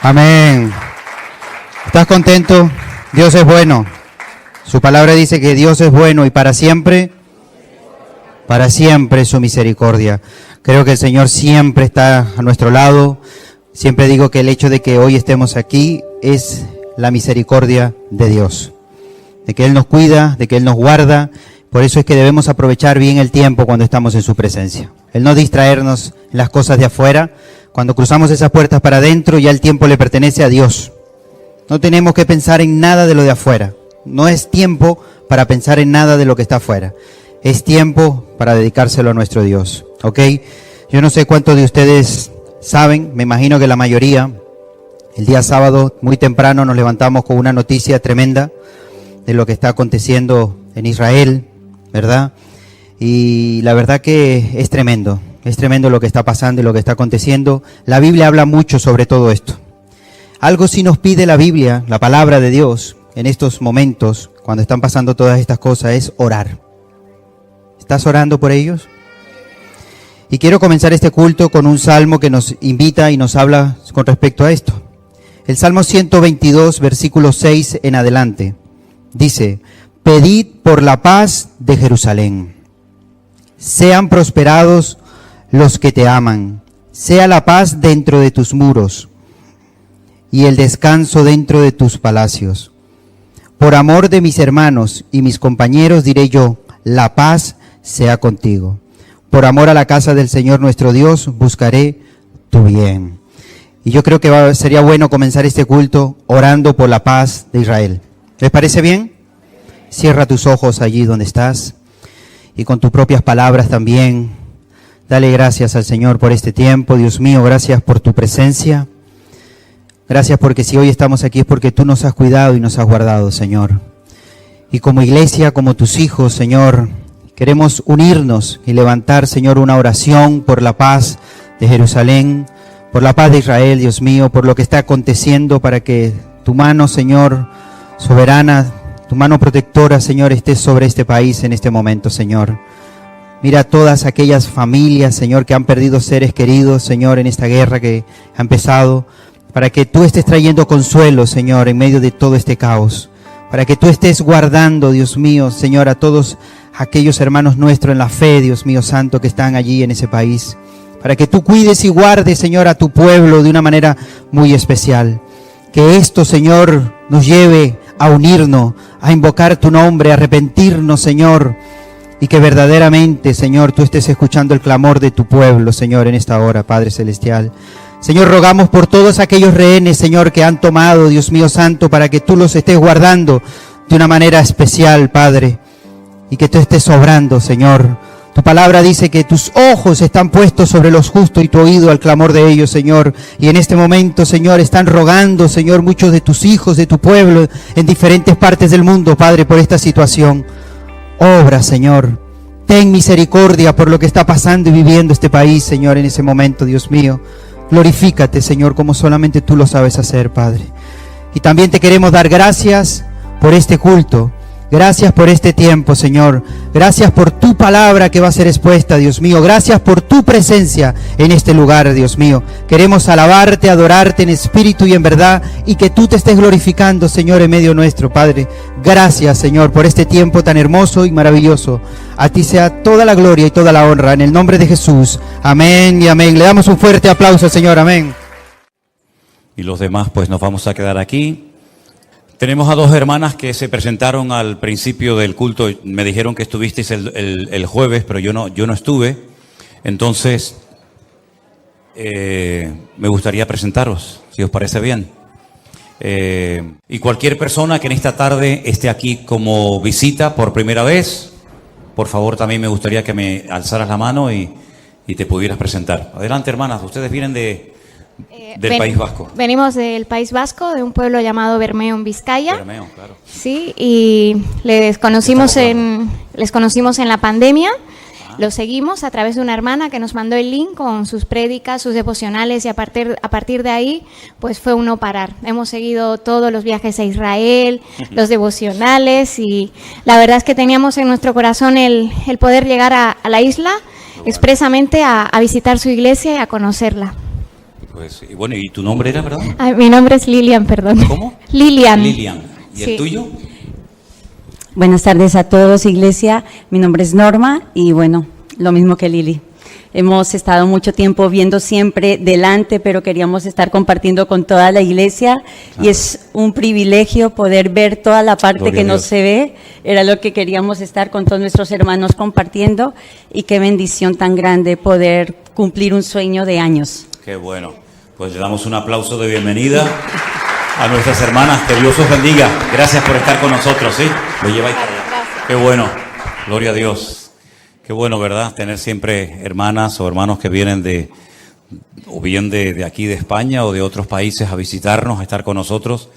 Amén. ¿Estás contento? Dios es bueno. Su palabra dice que Dios es bueno y para siempre su misericordia. Creo que el Señor siempre está a nuestro lado. Siempre digo que el hecho de que hoy estemos aquí es la misericordia de Dios. De que Él nos cuida, de que Él nos guarda. Por eso es que debemos aprovechar bien el tiempo cuando estamos en su presencia. El no distraernos en las cosas de afuera. Cuando cruzamos esas puertas para adentro, ya el tiempo le pertenece a Dios. No tenemos que pensar en nada de lo de afuera. No es tiempo para pensar en nada de lo que está afuera. Es tiempo para dedicárselo a nuestro Dios. ¿Ok? Yo no sé cuántos de ustedes saben, me imagino que la mayoría, el día sábado, muy temprano, nos levantamos con una noticia tremenda de lo que está aconteciendo en Israel, ¿verdad? Y la verdad que es tremendo lo que está pasando y lo que está aconteciendo. La Biblia habla mucho sobre todo esto. Algo sí nos pide la Biblia, la palabra de Dios, en estos momentos, cuando están pasando todas estas cosas, es orar. ¿Estás orando por ellos? Y quiero comenzar este culto con un salmo que nos invita y nos habla con respecto a esto. El Salmo 122, versículo 6 en adelante, dice: pedid por la paz de Jerusalén. Sean prosperados los que te aman. Sea la paz dentro de tus muros y el descanso dentro de tus palacios. Por amor de mis hermanos y mis compañeros diré yo, la paz sea contigo. Por amor a la casa del Señor nuestro Dios, buscaré tu bien. Y yo creo que sería bueno comenzar este culto orando por la paz de Israel. ¿Les parece bien? Cierra tus ojos allí donde estás y con tus propias palabras también. Dale gracias al Señor por este tiempo. Dios mío, gracias por tu presencia. Gracias porque si hoy estamos aquí es porque tú nos has cuidado y nos has guardado, Señor. Y como iglesia, como tus hijos, Señor, queremos unirnos y levantar, Señor, una oración por la paz de Jerusalén, por la paz de Israel, Dios mío, por lo que está aconteciendo, para que tu mano, Señor, soberana, tu mano protectora, Señor, esté sobre este país en este momento, Señor. Mira todas aquellas familias, Señor, que han perdido seres queridos, Señor, en esta guerra que ha empezado, para que tú estés trayendo consuelo, Señor, en medio de todo este caos, para que tú estés guardando, Dios mío, Señor, a todos aquellos hermanos nuestros en la fe, Dios mío santo, que están allí en ese país, para que tú cuides y guardes, Señor, a tu pueblo de una manera muy especial. Que esto, Señor, nos lleve a unirnos, a invocar tu nombre, a arrepentirnos, Señor, y que verdaderamente, Señor, tú estés escuchando el clamor de tu pueblo, Señor, en esta hora, Padre Celestial. Señor, rogamos por todos aquellos rehenes, Señor, que han tomado, Dios mío santo, para que tú los estés guardando de una manera especial, Padre, y que tú estés obrando, Señor. Tu palabra dice que tus ojos están puestos sobre los justos y tu oído al clamor de ellos, Señor. Y en este momento, Señor, están rogando, Señor, muchos de tus hijos, de tu pueblo, en diferentes partes del mundo, Padre, por esta situación. Obra, Señor. Ten misericordia por lo que está pasando y viviendo este país, Señor, en ese momento, Dios mío. Glorifícate, Señor, como solamente tú lo sabes hacer, Padre. Y también te queremos dar gracias por este culto. Gracias por este tiempo, Señor. Gracias por tu palabra que va a ser expuesta, Dios mío. Gracias por tu presencia en este lugar, Dios mío. Queremos alabarte, adorarte en espíritu y en verdad, y que tú te estés glorificando, Señor, en medio nuestro, Padre. Gracias, Señor, por este tiempo tan hermoso y maravilloso. A ti sea toda la gloria y toda la honra, en el nombre de Jesús. Amén y amén. Le damos un fuerte aplauso, Señor. Amén. Y los demás, pues nos vamos a quedar aquí. Tenemos a dos hermanas que se presentaron al principio del culto. Me dijeron que estuvisteis el jueves, pero yo no estuve. Entonces, me gustaría presentaros, si os parece bien. Y cualquier persona que en esta tarde esté aquí como visita por primera vez, por favor, también me gustaría que me alzaras la mano y te pudieras presentar. Adelante, hermanas. Ustedes vienen del País Vasco. Venimos del País Vasco, de un pueblo llamado Bermeo, en Vizcaya. Bermeo, claro. Sí, y les conocimos en la pandemia. Los seguimos a través de una hermana que nos mandó el link con sus prédicas, sus devocionales, y a partir de ahí pues fue un no parar. Hemos seguido todos los viajes a Israel, los devocionales, y la verdad es que teníamos en nuestro corazón el poder llegar a la isla expresamente a visitar su iglesia y a conocerla. Pues, y bueno, ¿y tu nombre era, verdad? Ay, mi nombre es Lilian, perdón. ¿Cómo? Lilian. Lilian. ¿Y Sí. el tuyo? Buenas tardes a todos, iglesia. Mi nombre es Norma y bueno, lo mismo que Lili. Hemos estado mucho tiempo viendo siempre delante, pero queríamos estar compartiendo con toda la iglesia y es un privilegio poder ver toda la parte Gloria que a no Dios. se ve. Era lo que queríamos estar con todos nuestros hermanos compartiendo y qué bendición tan grande poder cumplir un sueño de años. Qué bueno. Pues le damos un aplauso de bienvenida a nuestras hermanas. Que Dios os bendiga. Gracias por estar con nosotros, ¿sí? Lo lleváis para allá. Qué bueno. Gloria a Dios. Qué bueno, ¿verdad? Tener siempre hermanas o hermanos que vienen o bien de aquí de España o de otros países a visitarnos, a estar con nosotros.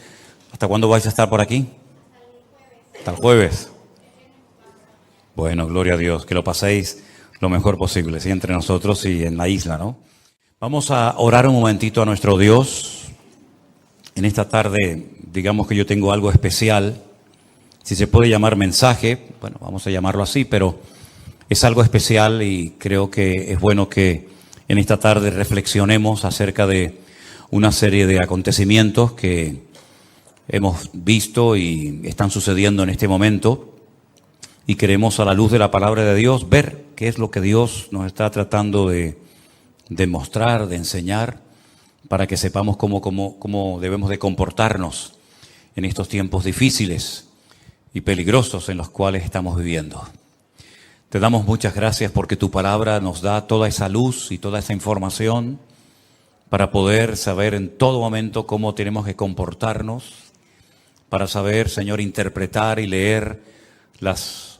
¿Hasta cuándo vais a estar por aquí? Hasta el jueves. Bueno, gloria a Dios. Que lo paséis lo mejor posible, ¿sí? Entre nosotros y en la isla, ¿no? Vamos a orar un momentito a nuestro Dios. En esta tarde, digamos que yo tengo algo especial. Si se puede llamar mensaje, bueno, vamos a llamarlo así, pero es algo especial y creo que es bueno que en esta tarde reflexionemos acerca de una serie de acontecimientos que hemos visto y están sucediendo en este momento y queremos a la luz de la palabra de Dios ver qué es lo que Dios nos está tratando de mostrar, de enseñar, para que sepamos cómo debemos de comportarnos en estos tiempos difíciles y peligrosos en los cuales estamos viviendo. Te damos muchas gracias porque tu palabra nos da toda esa luz y toda esa información para poder saber en todo momento cómo tenemos que comportarnos, para saber, Señor, interpretar y leer las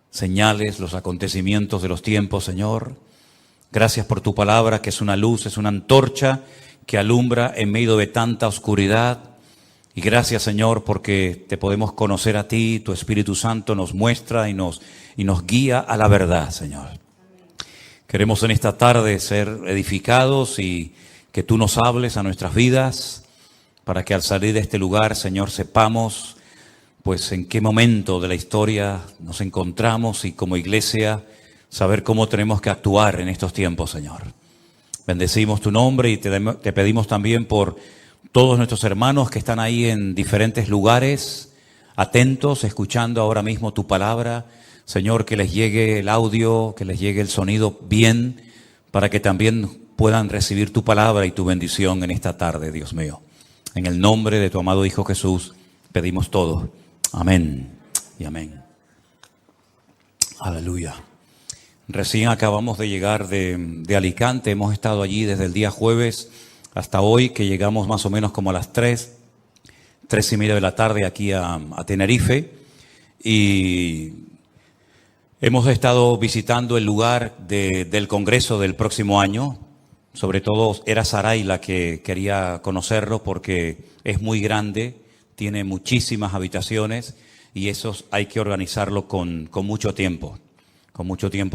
señales, los acontecimientos de los tiempos, Señor. Gracias por tu palabra, que es una luz, es una antorcha que alumbra en medio de tanta oscuridad. Y gracias, Señor, porque te podemos conocer a ti, tu Espíritu Santo nos muestra y nos guía a la verdad, Señor. Queremos en esta tarde ser edificados y que tú nos hables a nuestras vidas para que al salir de este lugar, Señor, sepamos pues en qué momento de la historia nos encontramos y como iglesia saber cómo tenemos que actuar en estos tiempos, Señor. Bendecimos tu nombre y te pedimos también por todos nuestros hermanos que están ahí en diferentes lugares, atentos, escuchando ahora mismo tu palabra. Señor, que les llegue el audio, que les llegue el sonido bien, para que también puedan recibir tu palabra y tu bendición en esta tarde, Dios mío. En el nombre de tu amado Hijo Jesús, pedimos todo. Amén y amén. Aleluya. Recién acabamos de llegar de Alicante, hemos estado allí desde el día jueves hasta hoy, que llegamos más o menos como a las 3:30 de la tarde aquí a Tenerife, y hemos estado visitando el lugar del Congreso del próximo año. Sobre todo era Saray la que quería conocerlo porque es muy grande, tiene muchísimas habitaciones y eso hay que organizarlo con mucho tiempo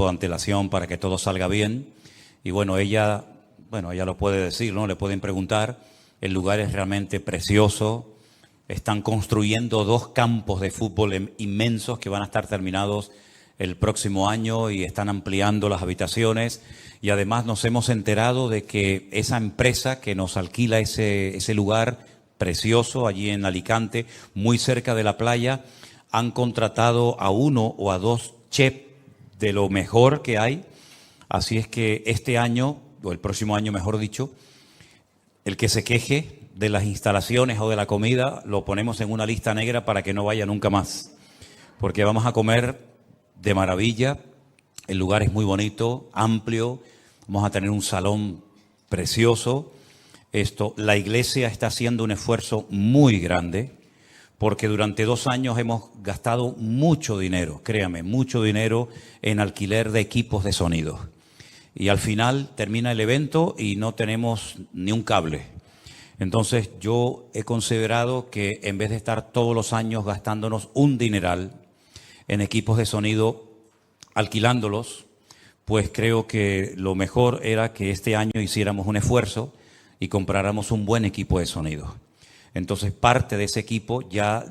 de antelación para que todo salga bien. Y bueno, ella lo puede decir, ¿no? Le pueden preguntar. El lugar es realmente precioso. Están construyendo 2 campos de fútbol inmensos que van a estar terminados el próximo año y están ampliando las habitaciones. Y además nos hemos enterado de que esa empresa que nos alquila ese lugar precioso allí en Alicante, muy cerca de la playa, han contratado a 1 o a 2 chefs de lo mejor que hay. Así es que este año, o el próximo año mejor dicho, el que se queje de las instalaciones o de la comida, lo ponemos en una lista negra para que no vaya nunca más. Porque vamos a comer de maravilla, el lugar es muy bonito, amplio, vamos a tener un salón precioso. La iglesia está haciendo un esfuerzo muy grande, porque durante 2 años hemos gastado mucho dinero, créame, mucho dinero en alquiler de equipos de sonido. Y al final termina el evento y no tenemos ni un cable. Entonces yo he considerado que en vez de estar todos los años gastándonos un dineral en equipos de sonido, alquilándolos, pues creo que lo mejor era que este año hiciéramos un esfuerzo y compráramos un buen equipo de sonido. Entonces parte de ese equipo ya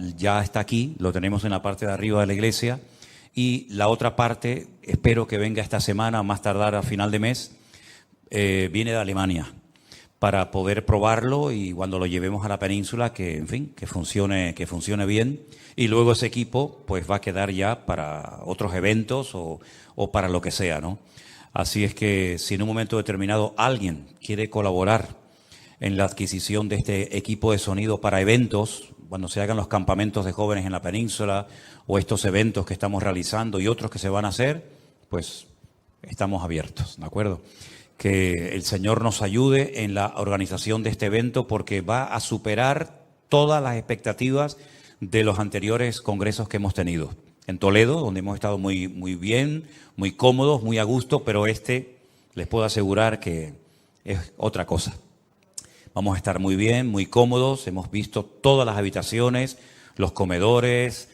está aquí, lo tenemos en la parte de arriba de la iglesia, y la otra parte espero que venga esta semana, más tardar a final de mes, viene de Alemania. para poder probarlo y cuando lo llevemos a la península, que en fin, que funcione bien. Y luego ese equipo pues va a quedar ya para otros eventos o para lo que sea, ¿no? Así es que si en un momento determinado alguien quiere colaborar en la adquisición de este equipo de sonido para eventos, cuando se hagan los campamentos de jóvenes en la península o estos eventos que estamos realizando y otros que se van a hacer, pues estamos abiertos, ¿de acuerdo? Que el Señor nos ayude en la organización de este evento porque va a superar todas las expectativas de los anteriores congresos que hemos tenido. En Toledo, donde hemos estado muy bien, muy cómodos, muy a gusto, pero les puedo asegurar que es otra cosa. Vamos a estar muy bien, muy cómodos, hemos visto todas las habitaciones, los comedores,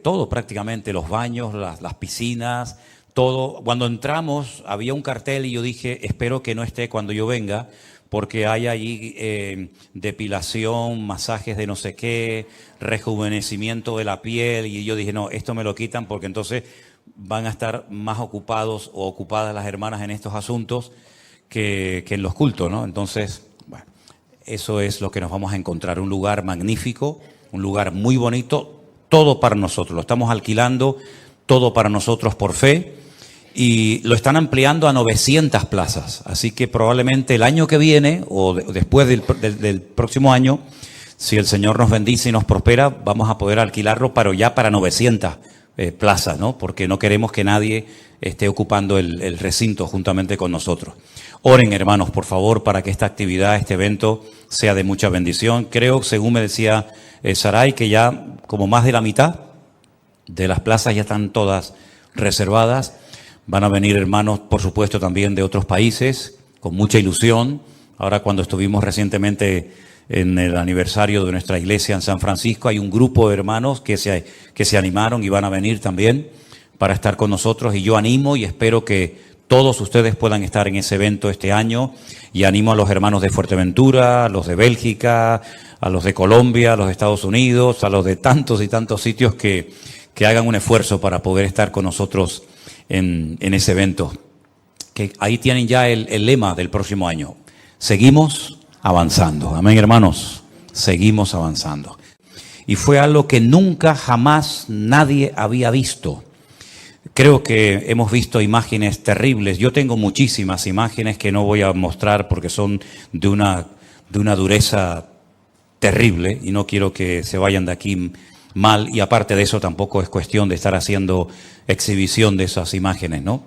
todo prácticamente, los baños, las piscinas, todo. Cuando entramos había un cartel y yo dije, espero que no esté cuando yo venga, porque hay allí depilación, masajes de no sé qué, rejuvenecimiento de la piel, y yo dije, no, esto me lo quitan porque entonces van a estar más ocupados o ocupadas las hermanas en estos asuntos que en los cultos, ¿no? Entonces, bueno, eso es lo que nos vamos a encontrar, un lugar magnífico, un lugar muy bonito, todo para nosotros, lo estamos alquilando, todo para nosotros por fe. Y lo están ampliando a 900 plazas. Así que probablemente el año que viene o después del próximo año, si el Señor nos bendice y nos prospera, vamos a poder alquilarlo, pero ya para 900 plazas, ¿no? Porque no queremos que nadie esté ocupando el recinto juntamente con nosotros. Oren, hermanos, por favor, para que esta actividad, este evento, sea de mucha bendición. Creo, según me decía Saray, que ya como más de la mitad de las plazas ya están todas reservadas. Van a venir hermanos, por supuesto, también de otros países, con mucha ilusión. Ahora, cuando estuvimos recientemente en el aniversario de nuestra iglesia en San Francisco, hay un grupo de hermanos que se animaron y van a venir también para estar con nosotros. Y yo animo y espero que todos ustedes puedan estar en ese evento este año. Y animo a los hermanos de Fuerteventura, a los de Bélgica, a los de Colombia, a los de Estados Unidos, a los de tantos y tantos sitios que hagan un esfuerzo para poder estar con nosotros en ese evento, que ahí tienen ya el lema del próximo año. Seguimos avanzando. Amén, hermanos. Seguimos avanzando. Y fue algo que nunca, jamás nadie había visto. Creo que hemos visto imágenes terribles. Yo tengo muchísimas imágenes que no voy a mostrar porque son de una dureza terrible y no quiero que se vayan de aquí mal, y aparte de eso tampoco es cuestión de estar haciendo exhibición de esas imágenes, ¿no?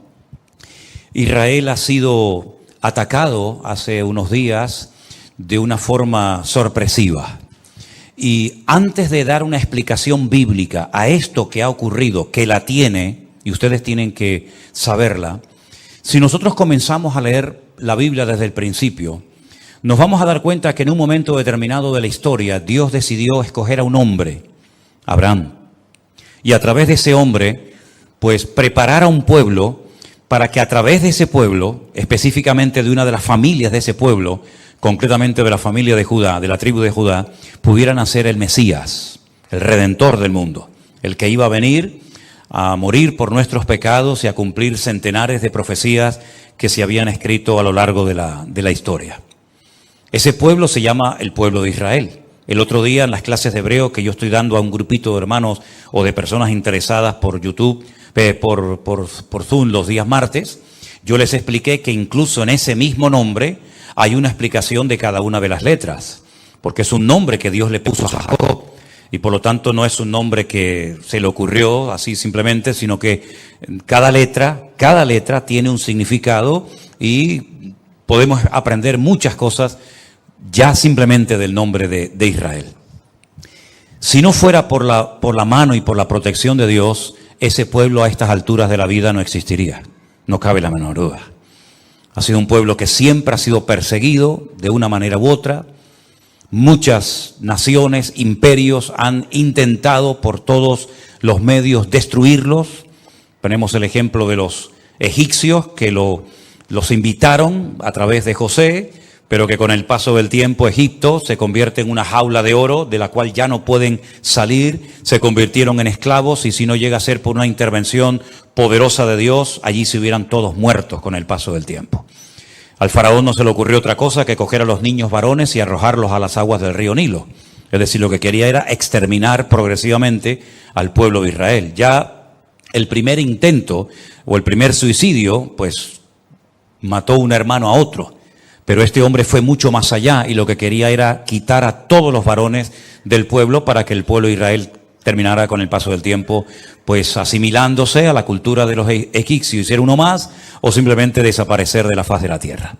Israel ha sido atacado hace unos días de una forma sorpresiva. Y antes de dar una explicación bíblica a esto que ha ocurrido, que la tiene, y ustedes tienen que saberla, si nosotros comenzamos a leer la Biblia desde el principio, nos vamos a dar cuenta que en un momento determinado de la historia, Dios decidió escoger a un hombre, Abraham, y a través de ese hombre, pues preparar a un pueblo para que a través de ese pueblo, específicamente de una de las familias de ese pueblo, concretamente de la familia de Judá, de la tribu de Judá, pudiera nacer el Mesías, el Redentor del mundo, el que iba a venir a morir por nuestros pecados y a cumplir centenares de profecías que se habían escrito a lo largo de la historia. Ese pueblo se llama el pueblo de Israel. El otro día en las clases de hebreo que yo estoy dando a un grupito de hermanos o de personas interesadas por YouTube, por Zoom los días martes, yo les expliqué que incluso en ese mismo nombre hay una explicación de cada una de las letras, porque es un nombre que Dios le puso a Jacob y por lo tanto no es un nombre que se le ocurrió así simplemente, sino que cada letra tiene un significado y podemos aprender muchas cosas ya simplemente del nombre de Israel. Si no fuera por la mano y por la protección de Dios, ese pueblo a estas alturas de la vida no existiría. No cabe la menor duda. Ha sido un pueblo que siempre ha sido perseguido de una manera u otra. Muchas naciones, imperios han intentado por todos los medios destruirlos. Tenemos el ejemplo de los egipcios que los invitaron a través de José, pero que con el paso del tiempo Egipto se convierte en una jaula de oro de la cual ya no pueden salir, se convirtieron en esclavos y si no llega a ser por una intervención poderosa de Dios, allí se hubieran todos muertos con el paso del tiempo. Al faraón no se le ocurrió otra cosa que coger a los niños varones y arrojarlos a las aguas del río Nilo. Es decir, lo que quería era exterminar progresivamente al pueblo de Israel. Ya el primer intento o el primer suicidio, pues mató un hermano a otro. Pero este hombre fue mucho más allá y lo que quería era quitar a todos los varones del pueblo para que el pueblo de Israel terminara con el paso del tiempo, pues asimilándose a la cultura de los egipcios y ser uno más, o simplemente desaparecer de la faz de la tierra.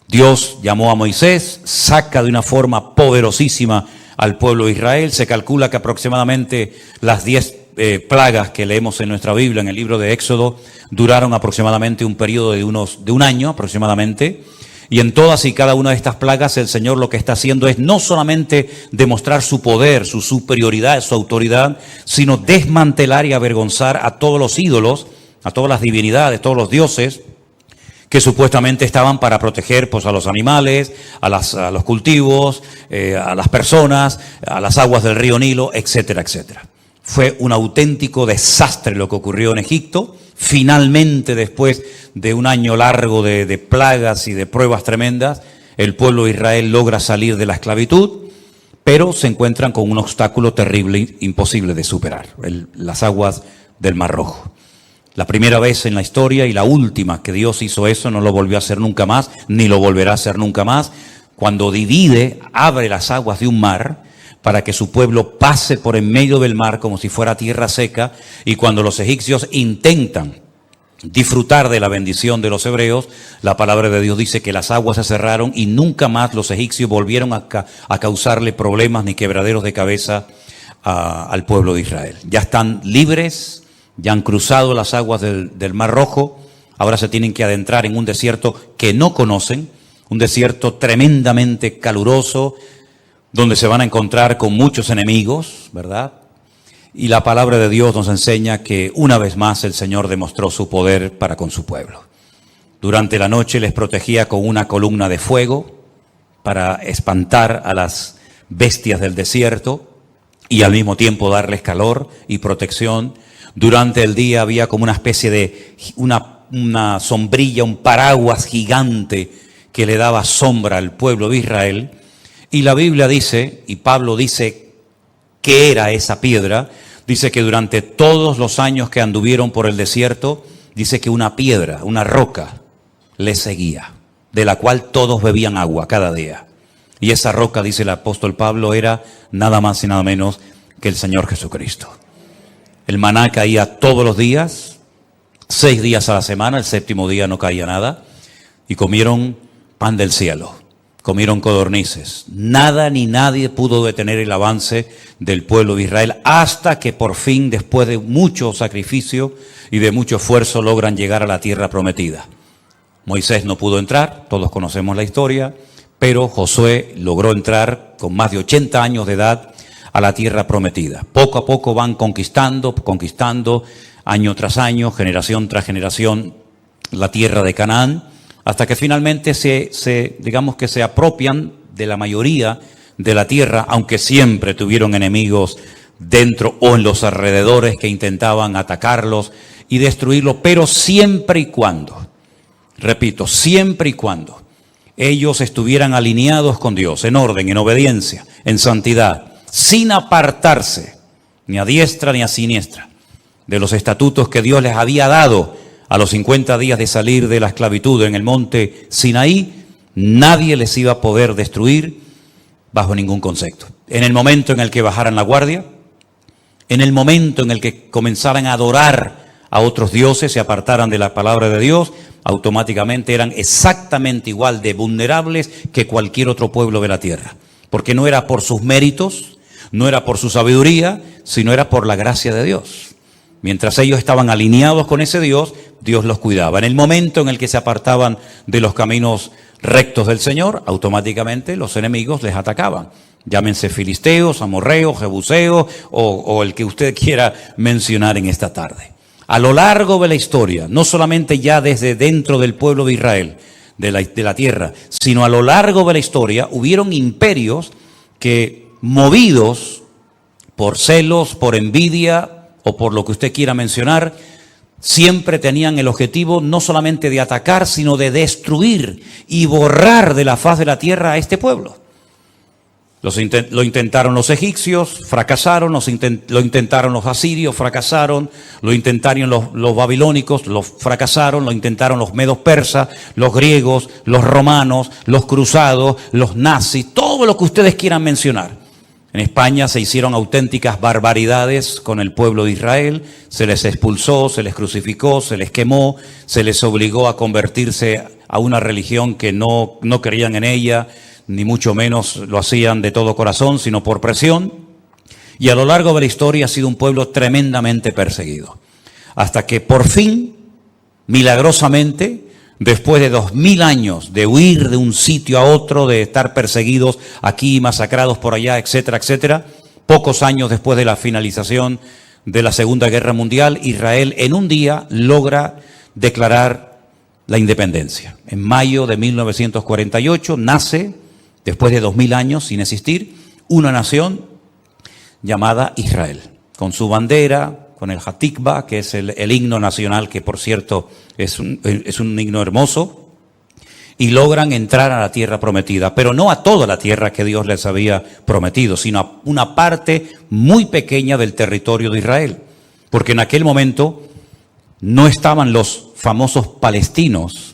Dios llamó a Moisés, saca de una forma poderosísima al pueblo de Israel. Se calcula que aproximadamente las 10 plagas que leemos en nuestra Biblia, en el libro de Éxodo, duraron aproximadamente un periodo de un año aproximadamente. Y en todas y cada una de estas plagas el Señor lo que está haciendo es no solamente demostrar su poder, su superioridad, su autoridad, sino desmantelar y avergonzar a todos los ídolos, a todas las divinidades, todos los dioses que supuestamente estaban para proteger pues, a los animales, a los cultivos, a las personas, a las aguas del río Nilo, etcétera, etcétera. Fue un auténtico desastre lo que ocurrió en Egipto. Finalmente, después de un año largo de plagas y de pruebas tremendas, el pueblo de Israel logra salir de la esclavitud, pero se encuentran con un obstáculo terrible, imposible de superar, las aguas del Mar Rojo. La primera vez en la historia y la última que Dios hizo eso, no lo volvió a hacer nunca más, ni lo volverá a hacer nunca más. Cuando divide, abre las aguas de un mar para que su pueblo pase por en medio del mar como si fuera tierra seca, y cuando los egipcios intentan disfrutar de la bendición de los hebreos, la palabra de Dios dice que las aguas se cerraron y nunca más los egipcios volvieron a causarle problemas ni quebraderos de cabeza al pueblo de Israel. Ya están libres, ya han cruzado las aguas del Mar Rojo, ahora se tienen que adentrar en un desierto que no conocen, un desierto tremendamente caluroso, donde se van a encontrar con muchos enemigos, ¿verdad? Y la palabra de Dios nos enseña que una vez más el Señor demostró su poder para con su pueblo. Durante la noche les protegía con una columna de fuego para espantar a las bestias del desierto y al mismo tiempo darles calor y protección. Durante el día había como una especie de una sombrilla, un paraguas gigante que le daba sombra al pueblo de Israel. Y la Biblia dice, y Pablo dice que era esa piedra, dice que durante todos los años que anduvieron por el desierto, dice que una piedra, una roca, les seguía, de la cual todos bebían agua cada día. Y esa roca, dice el apóstol Pablo, era nada más y nada menos que el Señor Jesucristo. El maná caía todos los días, 6 días a la semana, el 7º día no caía nada, y comieron pan del cielo. Comieron codornices. Nada ni nadie pudo detener el avance del pueblo de Israel hasta que por fin, después de mucho sacrificio y de mucho esfuerzo, logran llegar a la tierra prometida. Moisés no pudo entrar, todos conocemos la historia, pero Josué logró entrar con más de 80 años de edad a la tierra prometida. Poco a poco van conquistando, año tras año, generación tras generación, la tierra de Canaán, hasta que finalmente digamos que se apropian de la mayoría de la tierra, aunque siempre tuvieron enemigos dentro o en los alrededores que intentaban atacarlos y destruirlos, pero siempre y cuando, repito, siempre y cuando ellos estuvieran alineados con Dios, en orden, en obediencia, en santidad, sin apartarse ni a diestra ni a siniestra de los estatutos que Dios les había dado a los 50 días de salir de la esclavitud en el monte Sinaí. Nadie les iba a poder destruir bajo ningún concepto. En el momento en el que bajaran la guardia, en el momento en el que comenzaran a adorar a otros dioses, se apartaran de la palabra de Dios, automáticamente eran exactamente igual de vulnerables que cualquier otro pueblo de la tierra. Porque no era por sus méritos, no era por su sabiduría, sino era por la gracia de Dios. Mientras ellos estaban alineados con ese Dios, Dios los cuidaba. En el momento en el que se apartaban de los caminos rectos del Señor, automáticamente los enemigos les atacaban. Llámense filisteos, amorreos, jebuseos o el que usted quiera mencionar en esta tarde. A lo largo de la historia, no solamente ya desde dentro del pueblo de Israel, de la tierra, sino a lo largo de la historia, hubieron imperios que, movidos por celos, por envidia o por lo que usted quiera mencionar, siempre tenían el objetivo no solamente de atacar, sino de destruir y borrar de la faz de la tierra a este pueblo. Lo intentaron los egipcios, fracasaron, lo intentaron los asirios, fracasaron, lo intentaron los babilónicos, fracasaron, lo intentaron los medos persas, los griegos, los romanos, los cruzados, los nazis, todo lo que ustedes quieran mencionar. En España se hicieron auténticas barbaridades con el pueblo de Israel, se les expulsó, se les crucificó, se les quemó, se les obligó a convertirse a una religión que no creían en ella, ni mucho menos lo hacían de todo corazón, sino por presión. Y a lo largo de la historia ha sido un pueblo tremendamente perseguido. Hasta que por fin, milagrosamente, después de 2000 años de huir de un sitio a otro, de estar perseguidos aquí, masacrados por allá, etcétera, etcétera, pocos años después de la finalización de la Segunda Guerra Mundial, Israel en un día logra declarar la independencia. En mayo de 1948 nace, después de 2000 años sin existir, una nación llamada Israel, con su bandera, con el Hatikva, que es el himno nacional, que por cierto es un himno hermoso, y logran entrar a la tierra prometida, pero no a toda la tierra que Dios les había prometido, sino a una parte muy pequeña del territorio de Israel, porque en aquel momento no estaban los famosos palestinos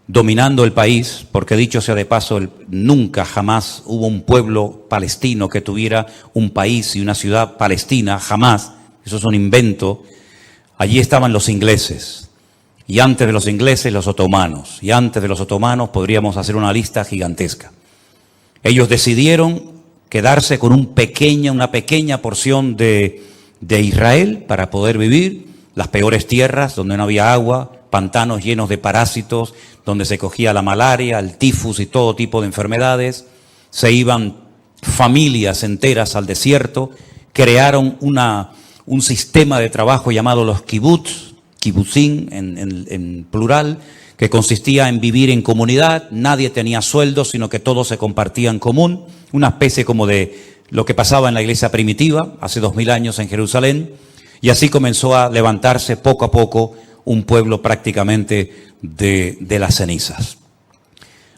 dominando el país, porque dicho sea de paso, nunca jamás hubo un pueblo palestino que tuviera un país y una ciudad palestina, jamás, eso es un invento. Allí estaban los ingleses, y antes de los ingleses los otomanos, y antes de los otomanos podríamos hacer una lista gigantesca. Ellos decidieron quedarse con una pequeña porción de Israel para poder vivir, las peores tierras donde no había agua, pantanos llenos de parásitos, donde se cogía la malaria, el tifus y todo tipo de enfermedades. Se iban familias enteras al desierto, crearon un sistema de trabajo llamado los kibutzim en plural, que consistía en vivir en comunidad, nadie tenía sueldo, sino que todo se compartía en común, una especie como de lo que pasaba en la iglesia primitiva hace 2000 años en Jerusalén, y así comenzó a levantarse poco a poco un pueblo prácticamente de las cenizas.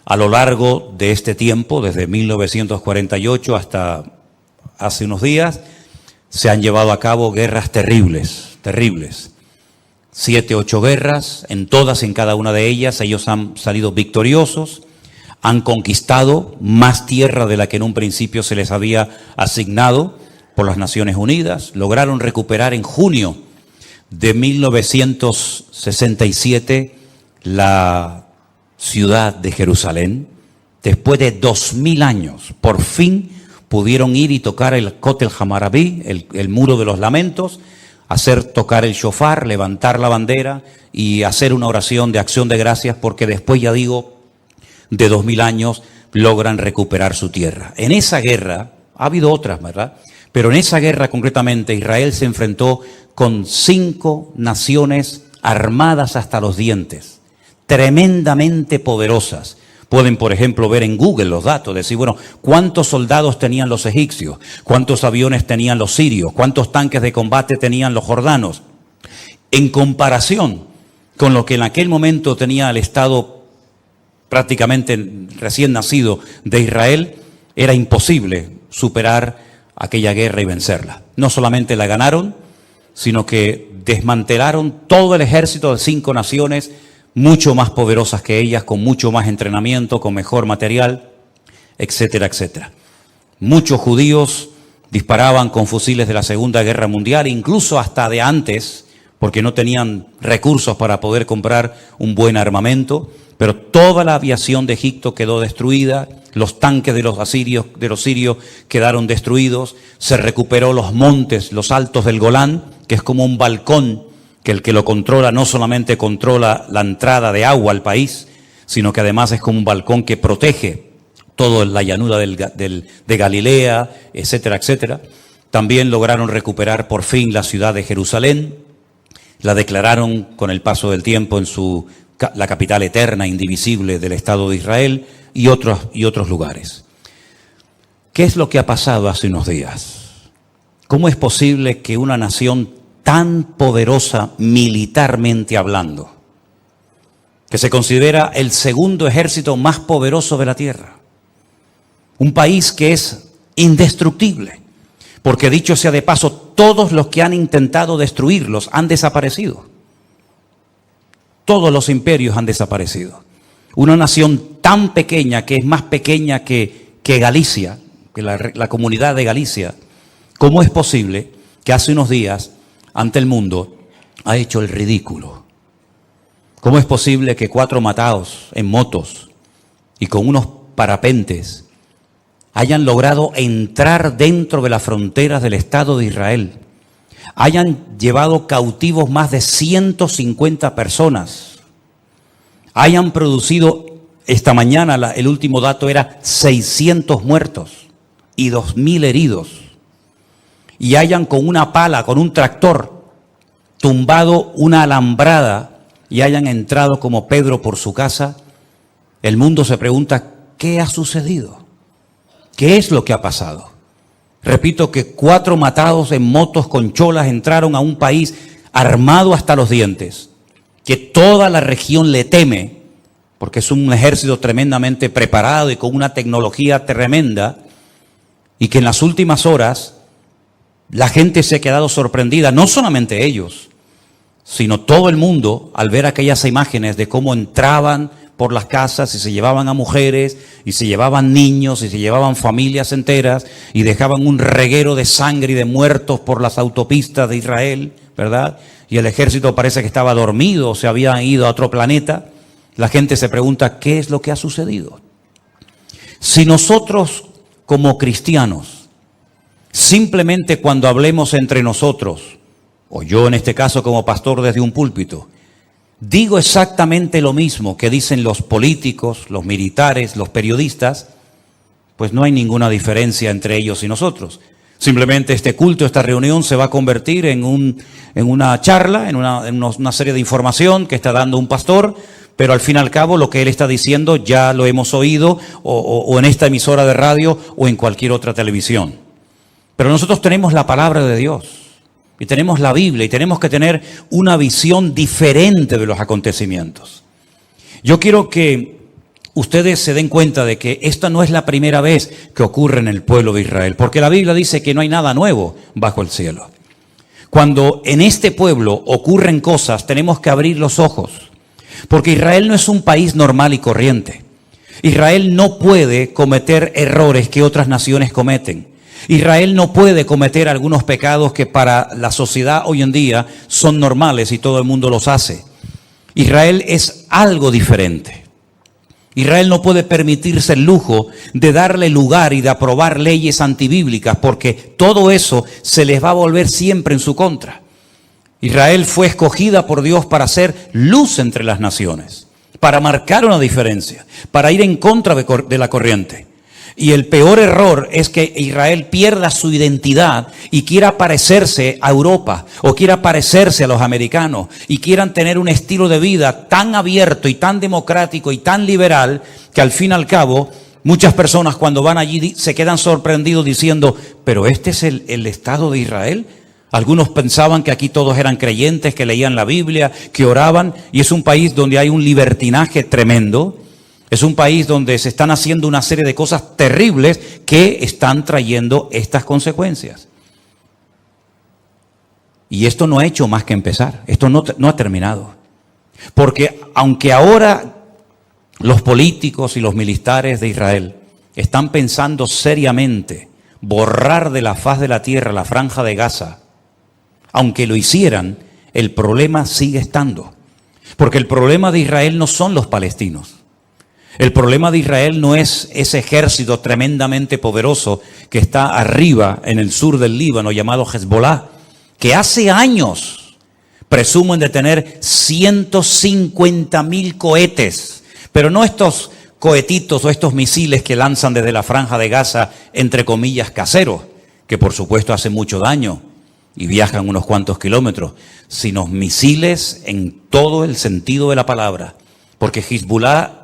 A lo largo de este tiempo, desde 1948 hasta hace unos días, se han llevado a cabo guerras terribles. 7, 8 guerras, en todas, en cada una de ellas, ellos han salido victoriosos, han conquistado más tierra de la que en un principio se les había asignado por las Naciones Unidas, lograron recuperar en junio de 1967 la ciudad de Jerusalén. Después de 2000 años, por fin pudieron ir y tocar el Kotel Hamarabí, el muro de los lamentos, tocar el shofar, levantar la bandera y hacer una oración de acción de gracias, porque después, ya digo, de 2000 años logran recuperar su tierra. En esa guerra, ha habido otras, ¿verdad? Pero en esa guerra concretamente Israel se enfrentó con 5 naciones armadas hasta los dientes, tremendamente poderosas. Pueden, por ejemplo, ver en Google los datos, decir, bueno, ¿cuántos soldados tenían los egipcios? ¿Cuántos aviones tenían los sirios? ¿Cuántos tanques de combate tenían los jordanos? En comparación con lo que en aquel momento tenía el Estado prácticamente recién nacido de Israel, era imposible superar aquella guerra y vencerla. No solamente la ganaron, sino que desmantelaron todo el ejército de 5 naciones mucho más poderosas que ellas, con mucho más entrenamiento, con mejor material, etcétera, etcétera. Muchos judíos disparaban con fusiles de la Segunda Guerra Mundial, incluso hasta de antes, porque no tenían recursos para poder comprar un buen armamento, pero toda la aviación de Egipto quedó destruida, los tanques de los sirios quedaron destruidos, se recuperó los montes, los altos del Golán, que es como un balcón, que el que lo controla no solamente controla la entrada de agua al país, sino que además es como un balcón que protege toda la llanura de Galilea, etcétera, etcétera. También lograron recuperar por fin la ciudad de Jerusalén, la declararon con el paso del tiempo en la capital eterna, indivisible del Estado de Israel, y otros lugares. ¿Qué es lo que ha pasado hace unos días? ¿Cómo es posible que una nación tan poderosa militarmente hablando, que se considera el segundo ejército más poderoso de la tierra. Un país que es indestructible, porque dicho sea de paso, todos los que han intentado destruirlos han desaparecido. Todos los imperios han desaparecido. Una nación tan pequeña, que es más pequeña que Galicia, que la comunidad de Galicia, ¿cómo es posible que hace unos días, ante el mundo, ha hecho el ridículo? ¿Cómo es posible que 4 matados en motos y con unos parapentes hayan logrado entrar dentro de las fronteras del Estado de Israel? Hayan llevado cautivos más de 150 personas. Hayan producido, esta mañana el último dato era 600 muertos y 2.000 heridos. Y hayan con una pala, con un tractor, tumbado una alambrada y hayan entrado como Pedro por su casa. El mundo se pregunta, ¿qué ha sucedido? ¿Qué es lo que ha pasado? Repito que 4 matados en motos con cholas entraron a un país armado hasta los dientes, que toda la región le teme, porque es un ejército tremendamente preparado y con una tecnología tremenda, y que en las últimas horas la gente se ha quedado sorprendida, no solamente ellos, sino todo el mundo al ver aquellas imágenes de cómo entraban por las casas y se llevaban a mujeres y se llevaban niños y se llevaban familias enteras y dejaban un reguero de sangre y de muertos por las autopistas de Israel, ¿verdad? Y el ejército parece que estaba dormido o se había ido a otro planeta. La gente se pregunta, ¿qué es lo que ha sucedido? Si nosotros como cristianos, simplemente cuando hablemos entre nosotros, o yo en este caso como pastor desde un púlpito, digo exactamente lo mismo que dicen los políticos, los militares, los periodistas, pues no hay ninguna diferencia entre ellos y nosotros. Simplemente este culto, esta reunión se va a convertir en una charla, en una serie de información que está dando un pastor, pero al fin y al cabo lo que él está diciendo ya lo hemos oído o en esta emisora de radio o en cualquier otra televisión. Pero nosotros tenemos la palabra de Dios. Y tenemos la Biblia y tenemos que tener una visión diferente de los acontecimientos. Yo quiero que ustedes se den cuenta de que esta no es la primera vez que ocurre en el pueblo de Israel, porque la Biblia dice que no hay nada nuevo bajo el cielo. Cuando en este pueblo ocurren cosas, tenemos que abrir los ojos, porque Israel no es un país normal y corriente. Israel no puede cometer errores que otras naciones cometen. Israel no puede cometer algunos pecados que para la sociedad hoy en día son normales y todo el mundo los hace. Israel es algo diferente. Israel no puede permitirse el lujo de darle lugar y de aprobar leyes antibíblicas, porque todo eso se les va a volver siempre en su contra. Israel fue escogida por Dios para ser luz entre las naciones, para marcar una diferencia, para ir en contra de la corriente. Y el peor error es que Israel pierda su identidad y quiera parecerse a Europa o quiera parecerse a los americanos y quieran tener un estilo de vida tan abierto y tan democrático y tan liberal que al fin y al cabo muchas personas cuando van allí se quedan sorprendidos diciendo, ¿pero este es el Estado de Israel? Algunos pensaban que aquí todos eran creyentes, que leían la Biblia, que oraban, y es un país donde hay un libertinaje tremendo. Es un país donde se están haciendo una serie de cosas terribles que están trayendo estas consecuencias. Y esto no ha hecho más que empezar. Esto no ha terminado. Porque aunque ahora los políticos y los militares de Israel están pensando seriamente borrar de la faz de la tierra la franja de Gaza, aunque lo hicieran, el problema sigue estando. Porque el problema de Israel no son los palestinos. El problema de Israel no es ese ejército tremendamente poderoso que está arriba en el sur del Líbano llamado Hezbollah, que hace años presumen de tener 150.000 cohetes, pero no estos cohetitos o estos misiles que lanzan desde la franja de Gaza, entre comillas, caseros, que por supuesto hacen mucho daño y viajan unos cuantos kilómetros, sino misiles en todo el sentido de la palabra, porque Hezbollah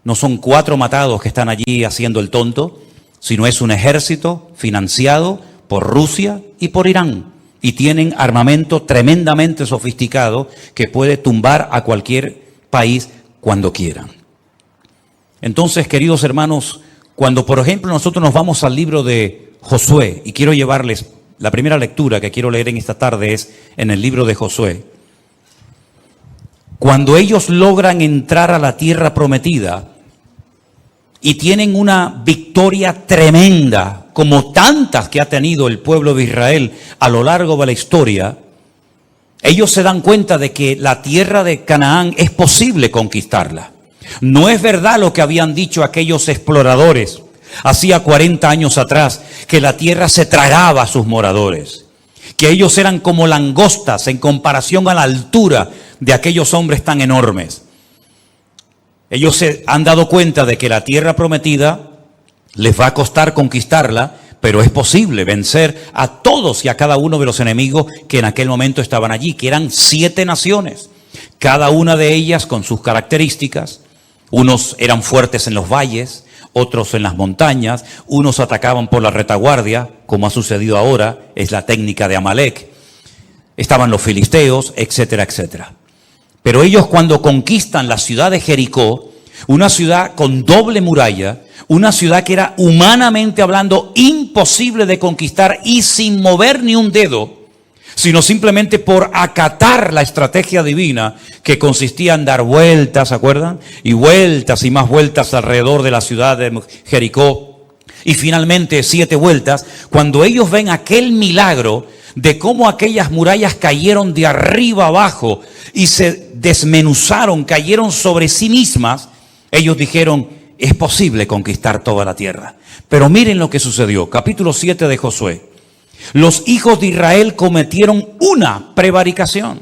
no son 4 matados que están allí haciendo el tonto, sino es un ejército financiado por Rusia y por Irán, y tienen armamento tremendamente sofisticado que puede tumbar a cualquier país cuando quieran. Entonces, queridos hermanos, cuando por ejemplo nosotros nos vamos al libro de Josué, y quiero llevarles, la primera lectura que quiero leer en esta tarde es en el libro de Josué. Cuando ellos logran entrar a la tierra prometida y tienen una victoria tremenda, como tantas que ha tenido el pueblo de Israel a lo largo de la historia, ellos se dan cuenta de que la tierra de Canaán es posible conquistarla. No es verdad lo que habían dicho aquellos exploradores hacía 40 años atrás, que la tierra se tragaba a sus moradores, que ellos eran como langostas en comparación a la altura de aquellos hombres tan enormes. Ellos se han dado cuenta de que la tierra prometida les va a costar conquistarla, pero es posible vencer a todos y a cada uno de los enemigos que en aquel momento estaban allí, que eran 7 naciones, cada una de ellas con sus características. Unos eran fuertes en los valles, otros en las montañas, unos atacaban por la retaguardia, como ha sucedido ahora, es la técnica de Amalek. Estaban los filisteos, etcétera, etcétera. Pero ellos cuando conquistan la ciudad de Jericó, una ciudad con doble muralla, una ciudad que era humanamente hablando imposible de conquistar y sin mover ni un dedo, sino simplemente por acatar la estrategia divina que consistía en dar vueltas, ¿se acuerdan? Y más vueltas alrededor de la ciudad de Jericó. Y finalmente 7 vueltas, cuando ellos ven aquel milagro de cómo aquellas murallas cayeron de arriba abajo y se desmenuzaron, cayeron sobre sí mismas, ellos dijeron, es posible conquistar toda la tierra. Pero miren lo que sucedió, capítulo 7 de Josué. Los hijos de Israel cometieron una prevaricación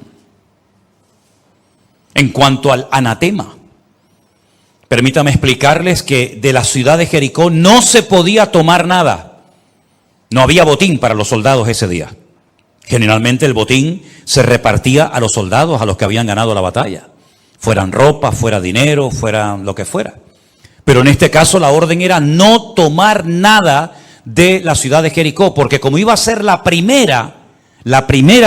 en cuanto al anatema. Permítame explicarles que de la ciudad de Jericó no se podía tomar nada. No había botín para los soldados ese día. Generalmente el botín se repartía a los soldados, a los que habían ganado la batalla. Fueran ropa, fuera dinero, fuera lo que fuera. Pero en este caso la orden era no tomar nada de la ciudad de Jericó, porque como iba a ser la primera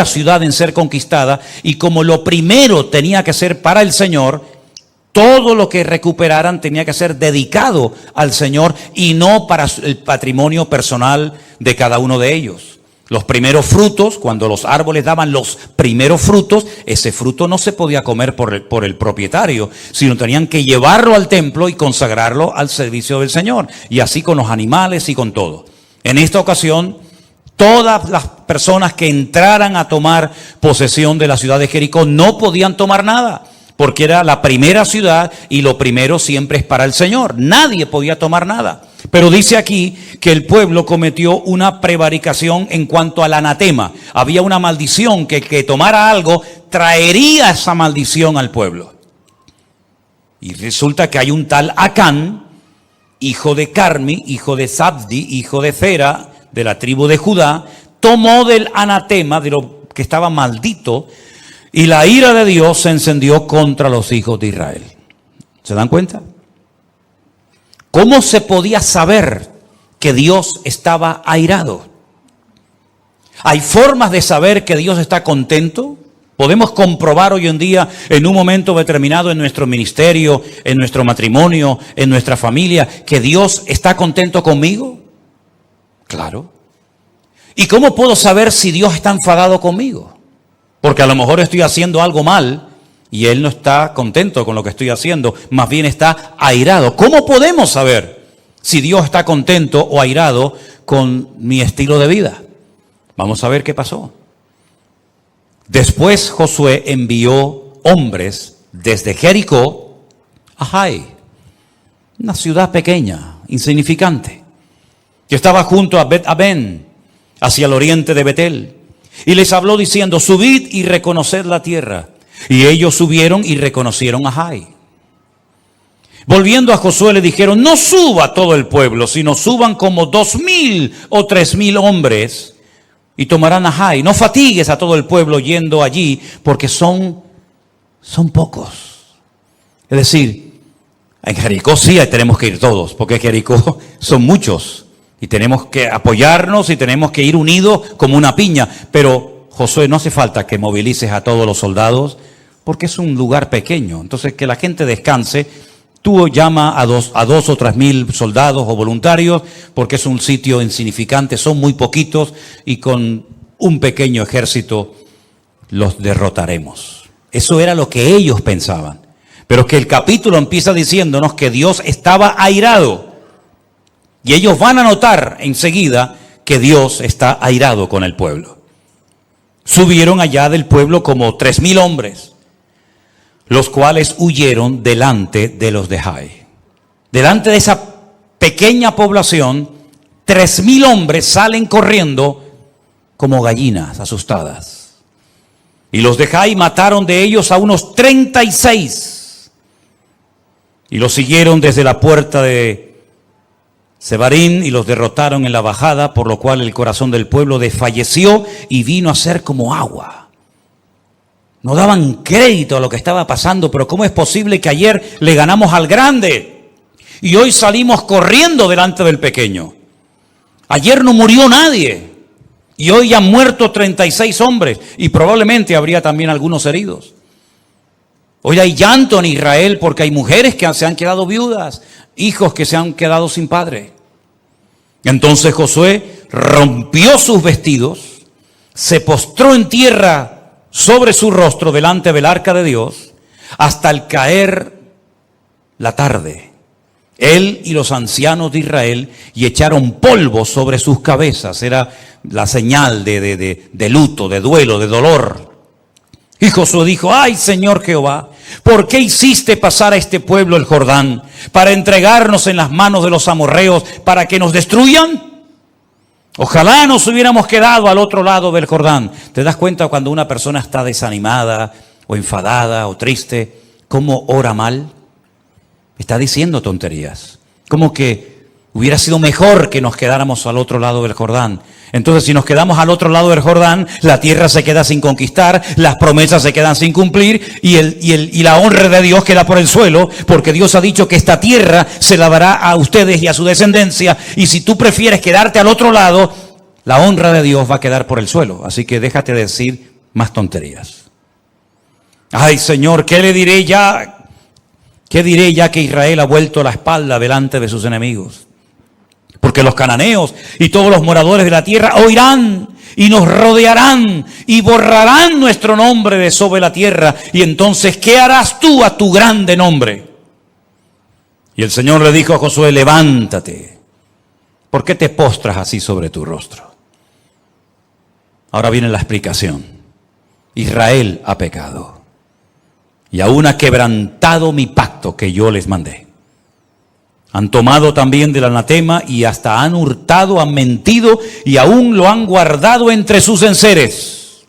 ciudad en ser conquistada, y como lo primero tenía que ser para el Señor, todo lo que recuperaran tenía que ser dedicado al Señor y no para el patrimonio personal de cada uno de ellos. Los primeros frutos, cuando los árboles daban los primeros frutos, ese fruto no se podía comer por el propietario, sino tenían que llevarlo al templo y consagrarlo al servicio del Señor. Y así con los animales y con todo. En esta ocasión, todas las personas que entraran a tomar posesión de la ciudad de Jericó no podían tomar nada, porque era la primera ciudad y lo primero siempre es para el Señor. Nadie podía tomar nada. Pero dice aquí que el pueblo cometió una prevaricación en cuanto al anatema. Había una maldición que tomara algo traería esa maldición al pueblo. Y resulta que hay un tal Acán, hijo de Carmi, hijo de Zabdi, hijo de Zera, de la tribu de Judá, tomó del anatema, de lo que estaba maldito, y la ira de Dios se encendió contra los hijos de Israel. ¿Se dan cuenta? ¿Cómo se podía saber que Dios estaba airado? ¿Hay formas de saber que Dios está contento? ¿Podemos comprobar hoy en día, en un momento determinado en nuestro ministerio, en nuestro matrimonio, en nuestra familia, que Dios está contento conmigo? Claro. ¿Y cómo puedo saber si Dios está enfadado conmigo? Porque a lo mejor estoy haciendo algo mal y Él no está contento con lo que estoy haciendo, más bien está airado. ¿Cómo podemos saber si Dios está contento o airado con mi estilo de vida? Vamos a ver qué pasó. Después Josué envió hombres desde Jericó a Jai, una ciudad pequeña, insignificante, que estaba junto a Bet-Aben, hacia el oriente de Betel, y les habló diciendo, subid y reconoced la tierra. Y ellos subieron y reconocieron a Jai. Volviendo a Josué le dijeron, no suba todo el pueblo, sino suban como 2,000 o 3,000 hombres y tomarán a Jai. No fatigues a todo el pueblo yendo allí, porque son pocos. Es decir, en Jericó sí tenemos que ir todos, porque en Jericó son muchos. Y tenemos que apoyarnos y tenemos que ir unidos como una piña. Pero Josué, no hace falta que movilices a todos los soldados, porque es un lugar pequeño. Entonces, que la gente descanse. Tú llama a dos o 3,000 soldados o voluntarios, porque es un sitio insignificante, son muy poquitos, y con un pequeño ejército los derrotaremos. Eso era lo que ellos pensaban. Pero que el capítulo empieza diciéndonos que Dios estaba airado. Y ellos van a notar enseguida que Dios está airado con el pueblo. Subieron allá del pueblo como 3,000 hombres, los cuales huyeron delante de los de Jai. Delante de esa pequeña población, 3,000 hombres salen corriendo como gallinas asustadas. Y los de Jai mataron de ellos a unos 36. Y los siguieron desde la puerta de Sebarín y los derrotaron en la bajada, por lo cual el corazón del pueblo desfalleció y vino a ser como agua. No daban crédito a lo que estaba pasando, pero ¿cómo es posible que ayer le ganamos al grande y hoy salimos corriendo delante del pequeño? Ayer no murió nadie y hoy han muerto 36 hombres y probablemente habría también algunos heridos. Hoy hay llanto en Israel porque hay mujeres que se han quedado viudas, hijos que se han quedado sin padre. Entonces Josué rompió sus vestidos, se postró en tierra sobre su rostro delante del arca de Dios hasta el caer la tarde. Él y los ancianos de Israel, y echaron polvo sobre sus cabezas. Era la señal de luto, de duelo, de dolor. Y Josué dijo: ay, Señor Jehová, ¿por qué hiciste pasar a este pueblo el Jordán para entregarnos en las manos de los amorreos para que nos destruyan? Ojalá nos hubiéramos quedado al otro lado del Jordán. ¿Te das cuenta cuando una persona está desanimada o enfadada o triste, cómo ora mal? Está diciendo tonterías. Como que hubiera sido mejor que nos quedáramos al otro lado del Jordán. Entonces, si nos quedamos al otro lado del Jordán, la tierra se queda sin conquistar, las promesas se quedan sin cumplir y la honra de Dios queda por el suelo, porque Dios ha dicho que esta tierra se la dará a ustedes y a su descendencia. Y si tú prefieres quedarte al otro lado, la honra de Dios va a quedar por el suelo. Así que déjate de decir más tonterías. Ay, Señor, ¿qué le diré ya? ¿Qué diré ya que Israel ha vuelto la espalda delante de sus enemigos? Porque los cananeos y todos los moradores de la tierra oirán y nos rodearán y borrarán nuestro nombre de sobre la tierra. Y entonces, ¿qué harás tú a tu grande nombre? Y el Señor le dijo a Josué: levántate. ¿Por qué te postras así sobre tu rostro? Ahora viene la explicación. Israel ha pecado y aún ha quebrantado mi pacto que yo les mandé. Han tomado también del anatema y hasta han hurtado, han mentido y aún lo han guardado entre sus enseres.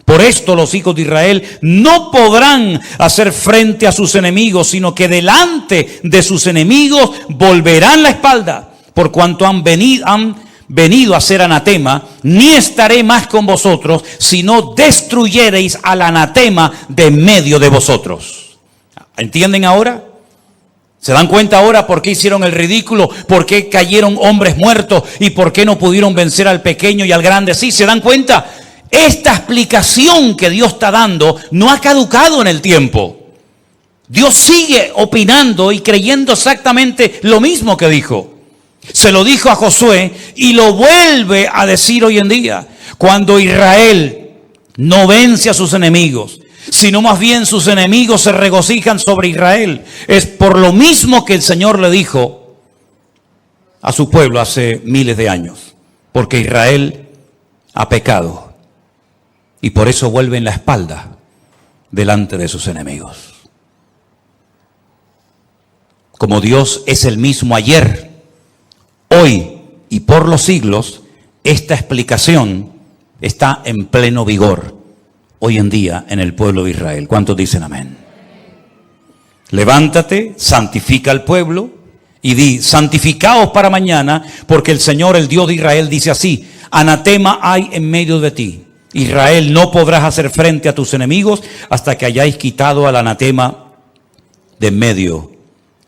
Por esto los hijos de Israel no podrán hacer frente a sus enemigos, sino que delante de sus enemigos volverán la espalda, por cuanto han venido a ser anatema. Ni estaré más con vosotros, si no destruyereis al anatema de en medio de vosotros. ¿Entienden ahora? ¿Se dan cuenta ahora por qué hicieron el ridículo? ¿Por qué cayeron hombres muertos? ¿Y por qué no pudieron vencer al pequeño y al grande? ¿Sí se dan cuenta? Esta explicación que Dios está dando no ha caducado en el tiempo. Dios sigue opinando y creyendo exactamente lo mismo que dijo. Se lo dijo a Josué y lo vuelve a decir hoy en día. Cuando Israel no vence a sus enemigos, sino más bien sus enemigos se regocijan sobre Israel, es por lo mismo que el Señor le dijo a su pueblo hace miles de años, porque Israel ha pecado y por eso vuelven la espalda delante de sus enemigos. Como Dios es el mismo ayer, hoy y por los siglos, esta explicación está en pleno vigor hoy en día en el pueblo de Israel. ¿Cuántos dicen amén? Levántate, santifica al pueblo y di: santificaos para mañana, porque el Señor, el Dios de Israel, dice así: anatema hay en medio de ti. Israel, no podrás hacer frente a tus enemigos hasta que hayáis quitado al anatema de en medio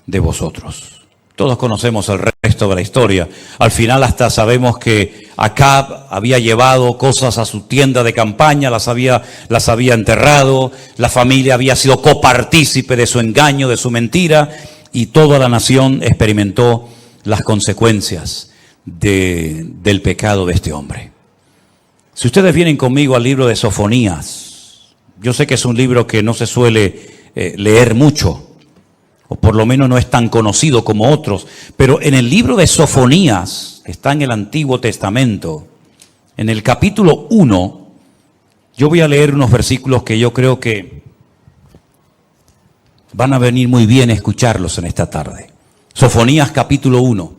de vosotros. Todos conocemos el resto resto de la historia. Al final hasta sabemos que Acab había llevado cosas a su tienda de campaña, las había enterrado, la familia había sido copartícipe de su engaño, de su mentira, y toda la nación experimentó las consecuencias del pecado de este hombre. Si ustedes vienen conmigo al libro de Sofonías, yo sé que es un libro que no se suele leer mucho, o por lo menos no es tan conocido como otros, pero en el libro de Sofonías, está en el Antiguo Testamento, en el capítulo 1, yo voy a leer unos versículos que yo creo que van a venir muy bien escucharlos en esta tarde. Sofonías capítulo 1.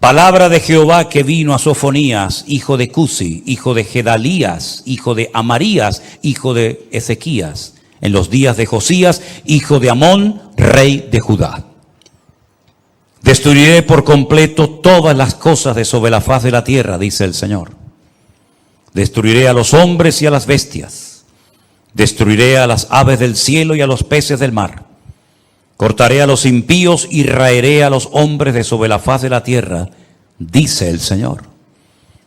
Palabra de Jehová que vino a Sofonías, hijo de Cusi, hijo de Gedalías, hijo de Amarías, hijo de Ezequías, en los días de Josías, hijo de Amón, rey de Judá. Destruiré por completo todas las cosas de sobre la faz de la tierra, dice el Señor. Destruiré a los hombres y a las bestias. Destruiré a las aves del cielo y a los peces del mar. Cortaré a los impíos y raeré a los hombres de sobre la faz de la tierra, dice el Señor.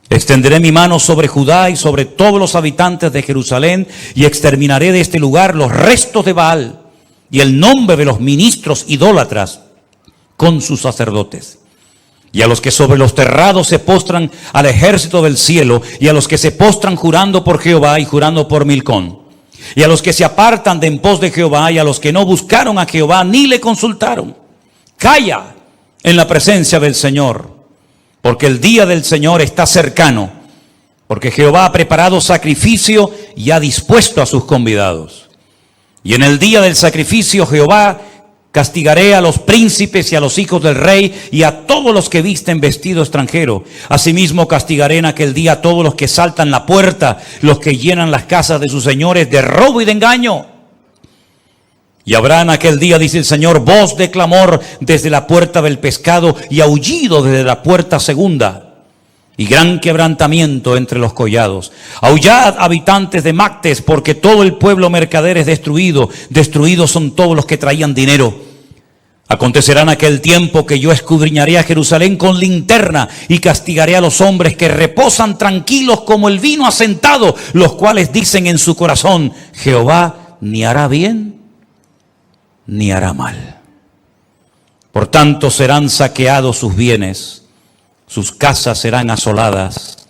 Extenderé mi mano sobre Judá y sobre todos los habitantes de Jerusalén y exterminaré de este lugar los restos de Baal y el nombre de los ministros idólatras con sus sacerdotes. Y a los que sobre los terrados se postran al ejército del cielo y a los que se postran jurando por Jehová y jurando por Milcón. Y a los que se apartan de en pos de Jehová y a los que no buscaron a Jehová ni le consultaron. Calla en la presencia del Señor, porque el día del Señor está cercano, porque Jehová ha preparado sacrificio y ha dispuesto a sus convidados. Y en el día del sacrificio Jehová castigaré a los príncipes y a los hijos del rey y a todos los que visten vestido extranjero. Asimismo castigaré en aquel día a todos los que saltan la puerta, los que llenan las casas de sus señores de robo y de engaño. Y habrá en aquel día, dice el Señor, voz de clamor desde la puerta del pescado y aullido desde la puerta segunda. Y gran quebrantamiento entre los collados. Aullad, habitantes de Mactes, porque todo el pueblo mercader es destruido. Destruidos son todos los que traían dinero. Acontecerá en aquel tiempo que yo escudriñaré a Jerusalén con linterna y castigaré a los hombres que reposan tranquilos como el vino asentado, los cuales dicen en su corazón, Jehová ni hará bien ni hará mal. Por tanto serán saqueados sus bienes, sus casas serán asoladas,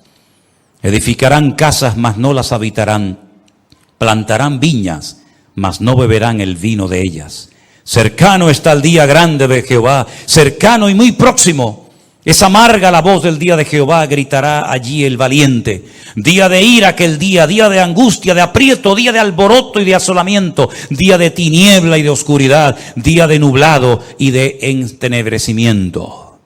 edificarán casas, mas no las habitarán, plantarán viñas, mas no beberán el vino de ellas. Cercano está el día grande de Jehová, cercano y muy próximo. Es amarga la voz del día de Jehová, gritará allí el valiente. Día de ira aquel día de angustia, de aprieto, día de alboroto y de asolamiento, día de tiniebla y de oscuridad, día de nublado y de entenebrecimiento.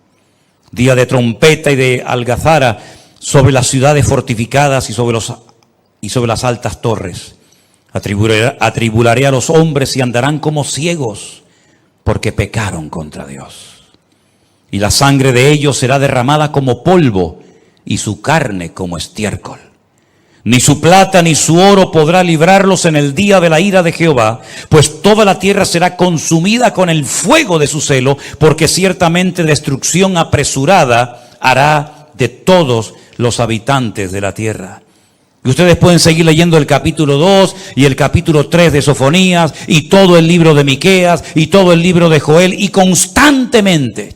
Día de trompeta y de algazara sobre las ciudades fortificadas y sobre las altas torres. Atribularé a los hombres y andarán como ciegos, porque pecaron contra Dios. Y la sangre de ellos será derramada como polvo, y su carne como estiércol. Ni su plata ni su oro podrá librarlos en el día de la ira de Jehová, pues toda la tierra será consumida con el fuego de su celo, porque ciertamente destrucción apresurada hará de todos los habitantes de la tierra. Y ustedes pueden seguir leyendo el capítulo 2 y el capítulo 3 de Sofonías y todo el libro de Miqueas y todo el libro de Joel, y constantemente,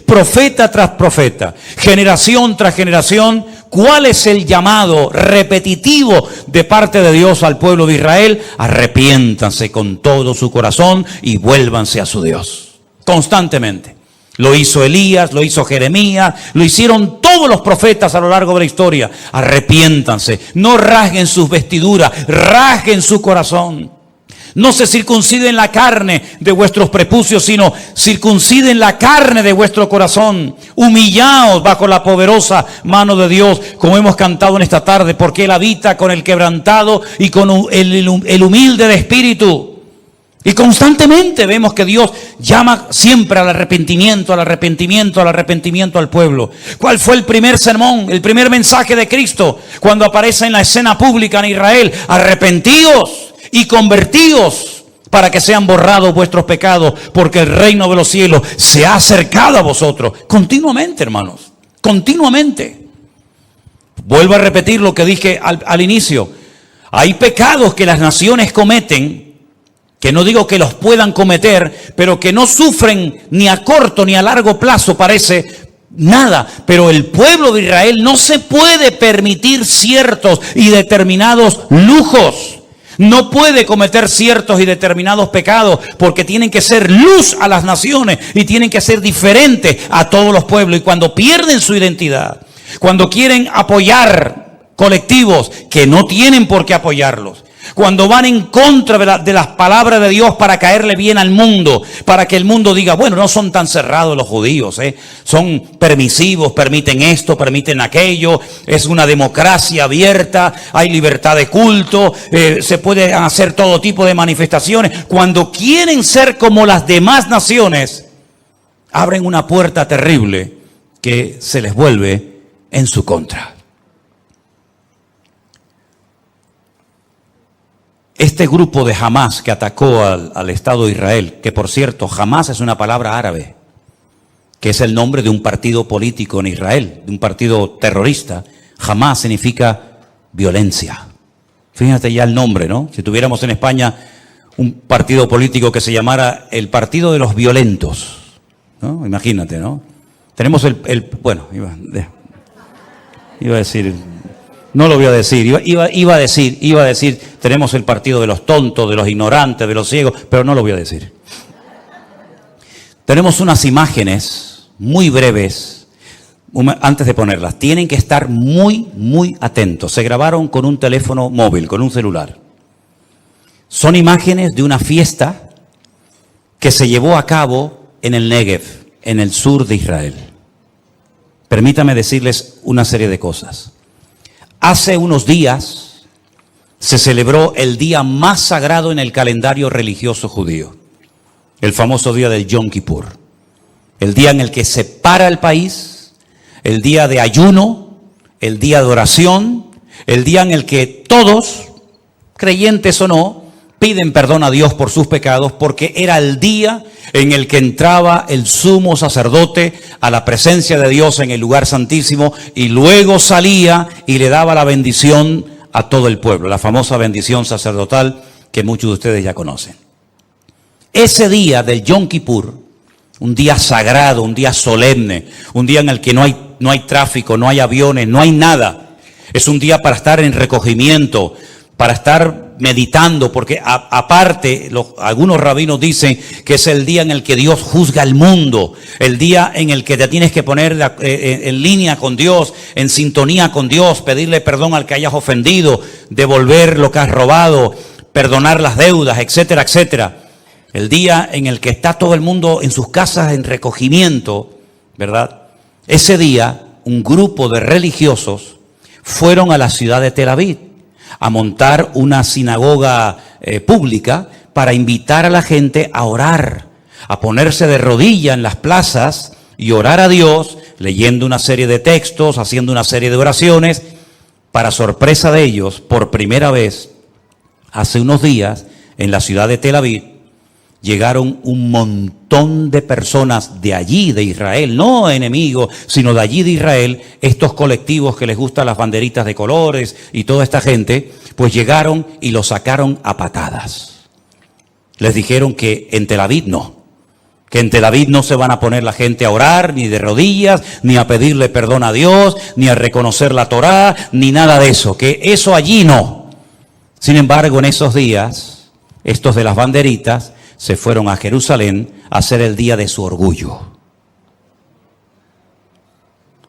profeta tras profeta, generación tras generación, ¿cuál es el llamado repetitivo de parte de Dios al pueblo de Israel? Arrepiéntanse con todo su corazón y vuélvanse a su Dios. Constantemente. Lo hizo Elías, lo hizo Jeremías, lo hicieron todos los profetas a lo largo de la historia. Arrepiéntanse, no rasguen sus vestiduras, rasguen su corazón. No se circunciden la carne de vuestros prepucios, sino circunciden la carne de vuestro corazón. Humillaos bajo la poderosa mano de Dios, como hemos cantado en esta tarde, porque Él habita con el quebrantado y con el humilde de espíritu. Y constantemente vemos que Dios llama siempre al arrepentimiento, al arrepentimiento, al arrepentimiento al pueblo. ¿Cuál fue el primer sermón, el primer mensaje de Cristo cuando aparece en la escena pública en Israel? Arrepentíos y convertíos para que sean borrados vuestros pecados, porque el reino de los cielos se ha acercado a vosotros. Continuamente, hermanos, continuamente. Vuelvo a repetir lo que dije al inicio. Hay pecados que las naciones cometen, que no digo que los puedan cometer, pero que no sufren ni a corto ni a largo plazo, parece nada. Pero el pueblo de Israel no se puede permitir ciertos y determinados lujos. No puede cometer ciertos y determinados pecados, porque tienen que ser luz a las naciones y tienen que ser diferentes a todos los pueblos. Y cuando pierden su identidad, cuando quieren apoyar colectivos que no tienen por qué apoyarlos, cuando van en contra de las palabras de Dios para caerle bien al mundo, para que el mundo diga, bueno, no son tan cerrados los judíos, son permisivos, permiten esto, permiten aquello, es una democracia abierta, hay libertad de culto, se puede hacer todo tipo de manifestaciones. Cuando quieren ser como las demás naciones, abren una puerta terrible que se les vuelve en su contra. Este grupo de Hamás que atacó al Estado de Israel, que por cierto, Hamás es una palabra árabe, que es el nombre de un partido político en Israel, de un partido terrorista. Hamás significa violencia. Fíjate ya el nombre, ¿no? Si tuviéramos en España un partido político que se llamara el Partido de los Violentos, ¿no? Imagínate, ¿no? Tenemos bueno, iba a decir... No lo voy a decir, iba a decir, tenemos el partido de los tontos, de los ignorantes, de los ciegos, pero no lo voy a decir. Tenemos unas imágenes muy breves, antes de ponerlas, tienen que estar muy, muy atentos. Se grabaron con un teléfono móvil, con un celular. Son imágenes de una fiesta que se llevó a cabo en el Negev, en el sur de Israel. Permítame decirles una serie de cosas. Hace unos días se celebró el día más sagrado en el calendario religioso judío, el famoso día del Yom Kippur, el día en el que se para el país, el día de ayuno, el día de oración, el día en el que todos, creyentes o no, piden perdón a Dios por sus pecados, porque era el día en el que entraba el sumo sacerdote a la presencia de Dios en el lugar santísimo y luego salía y le daba la bendición a todo el pueblo, la famosa bendición sacerdotal que muchos de ustedes ya conocen. Ese día del Yom Kippur, un día sagrado, un día solemne, un día en el que no hay tráfico, no hay aviones, no hay nada. Es un día para estar en recogimiento, para estar meditando, porque aparte algunos rabinos dicen que es el día en el que Dios juzga el mundo, el día en el que te tienes que poner en línea con Dios, en sintonía con Dios, pedirle perdón al que hayas ofendido, devolver lo que has robado, perdonar las deudas, etcétera, etcétera. El día en el que está todo el mundo en sus casas en recogimiento, ¿verdad? Ese día un grupo de religiosos fueron a la ciudad de Tel Aviv a montar una sinagoga pública para invitar a la gente a orar, a ponerse de rodilla en las plazas y orar a Dios, leyendo una serie de textos, haciendo una serie de oraciones. Para sorpresa de ellos, por primera vez, hace unos días, en la ciudad de Tel Aviv, llegaron un montón de personas de allí, de Israel, no enemigos, sino de allí de Israel, estos colectivos que les gustan las banderitas de colores y toda esta gente, pues llegaron y los sacaron a patadas. Les dijeron que en Tel Aviv no, que en Tel Aviv no se van a poner la gente a orar, ni de rodillas, ni a pedirle perdón a Dios, ni a reconocer la Torá, ni nada de eso, que eso allí no. Sin embargo, en esos días, estos de las banderitas se fueron a Jerusalén a hacer el día de su orgullo.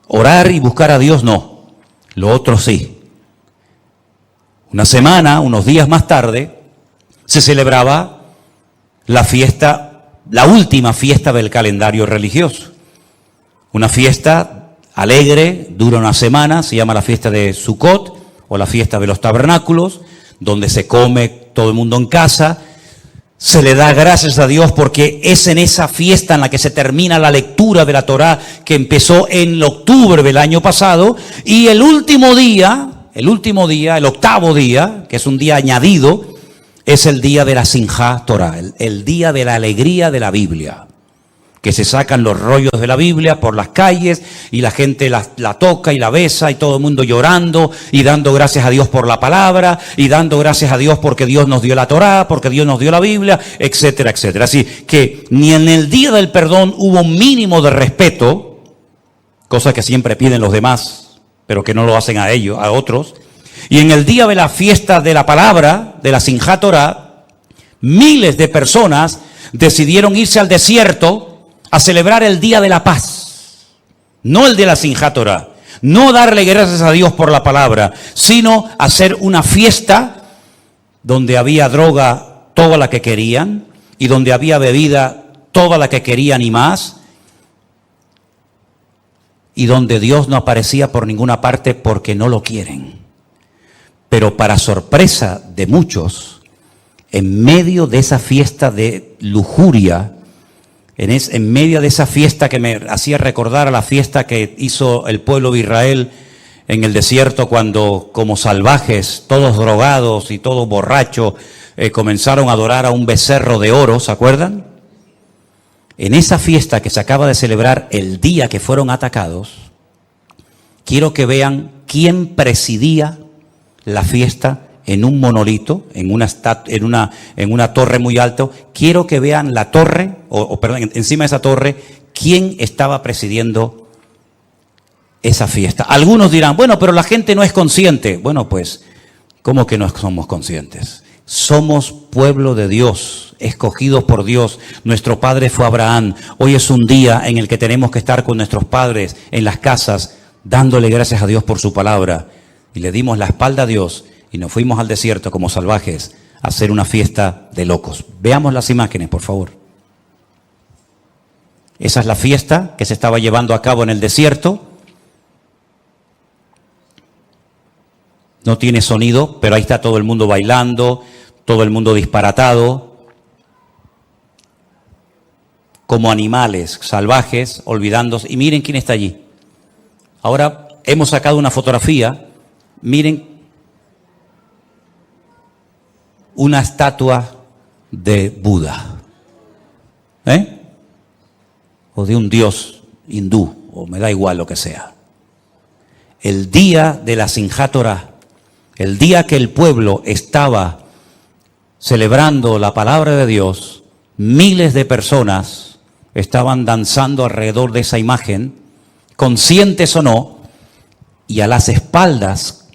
Orar y buscar a Dios no, lo otro sí. Una semana, unos días más tarde, se celebraba la fiesta, la última fiesta del calendario religioso. Una fiesta alegre, dura una semana, se llama la fiesta de Sukkot o la fiesta de los tabernáculos, donde se come todo el mundo en casa. Se le da gracias a Dios porque es en esa fiesta en la que se termina la lectura de la Torá que empezó en octubre del año pasado, y el octavo día, que es un día añadido, es el día de la Simjá Torah, el día de la alegría de la Biblia. Que se sacan los rollos de la Biblia por las calles y la gente la toca y la besa y todo el mundo llorando y dando gracias a Dios por la palabra y dando gracias a Dios porque Dios nos dio la Torá, porque Dios nos dio la Biblia, etcétera, etcétera. Así que ni en el día del perdón hubo un mínimo de respeto, cosa que siempre piden los demás, pero que no lo hacen a ellos, a otros. Y en el día de la fiesta de la palabra, de la Simjá Torah, miles de personas decidieron irse al desierto a celebrar el día de la paz, no el de la Simjá Torah, no darle gracias a Dios por la palabra, sino hacer una fiesta donde había droga toda la que querían y donde había bebida toda la que querían y más, y donde Dios no aparecía por ninguna parte porque no lo quieren. Pero para sorpresa de muchos, en medio de esa fiesta de lujuria, en medio de esa fiesta que me hacía recordar a la fiesta que hizo el pueblo de Israel en el desierto cuando, como salvajes, todos drogados y todos borrachos, comenzaron a adorar a un becerro de oro, ¿se acuerdan? En esa fiesta que se acaba de celebrar el día que fueron atacados, quiero que vean quién presidía la fiesta en un monolito, en una torre muy alta. Quiero que vean la torre, perdón, encima de esa torre, quién estaba presidiendo esa fiesta. Algunos dirán, bueno, pero la gente no es consciente. Bueno, pues, ¿cómo que no somos conscientes? Somos pueblo de Dios, escogidos por Dios. Nuestro padre fue Abraham. Hoy es un día en el que tenemos que estar con nuestros padres en las casas, dándole gracias a Dios por su palabra. Y le dimos la espalda a Dios y nos fuimos al desierto como salvajes a hacer una fiesta de locos. Veamos las imágenes, por favor. Esa es la fiesta que se estaba llevando a cabo en el desierto. No tiene sonido, pero ahí está todo el mundo bailando, todo el mundo disparatado, como animales salvajes, olvidándose. Y miren quién está allí. Ahora hemos sacado una fotografía. Miren, una estatua de Buda, o de un dios hindú, o me da igual lo que sea. El día de la Simjá Torah, el día que el pueblo estaba celebrando la palabra de Dios, miles de personas estaban danzando alrededor de esa imagen, conscientes o no, y a las espaldas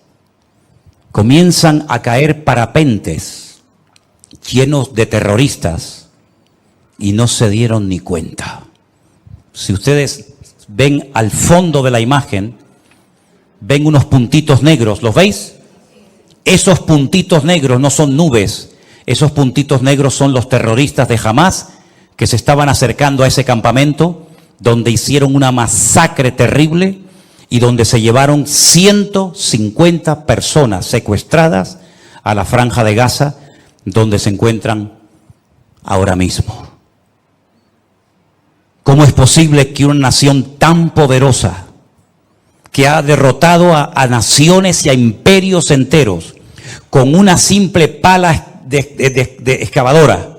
comienzan a caer parapentes llenos de terroristas y no se dieron ni cuenta. Si ustedes ven al fondo de la imagen, ven unos puntitos negros, ¿los veis? Esos puntitos negros no son nubes, esos puntitos negros son los terroristas de Hamás que se estaban acercando a ese campamento donde hicieron una masacre terrible y donde se llevaron 150 personas secuestradas a la Franja de Gaza, donde se encuentran ahora mismo. ¿Cómo es posible que una nación tan poderosa, que ha derrotado a naciones y a imperios enteros, con una simple pala de excavadora,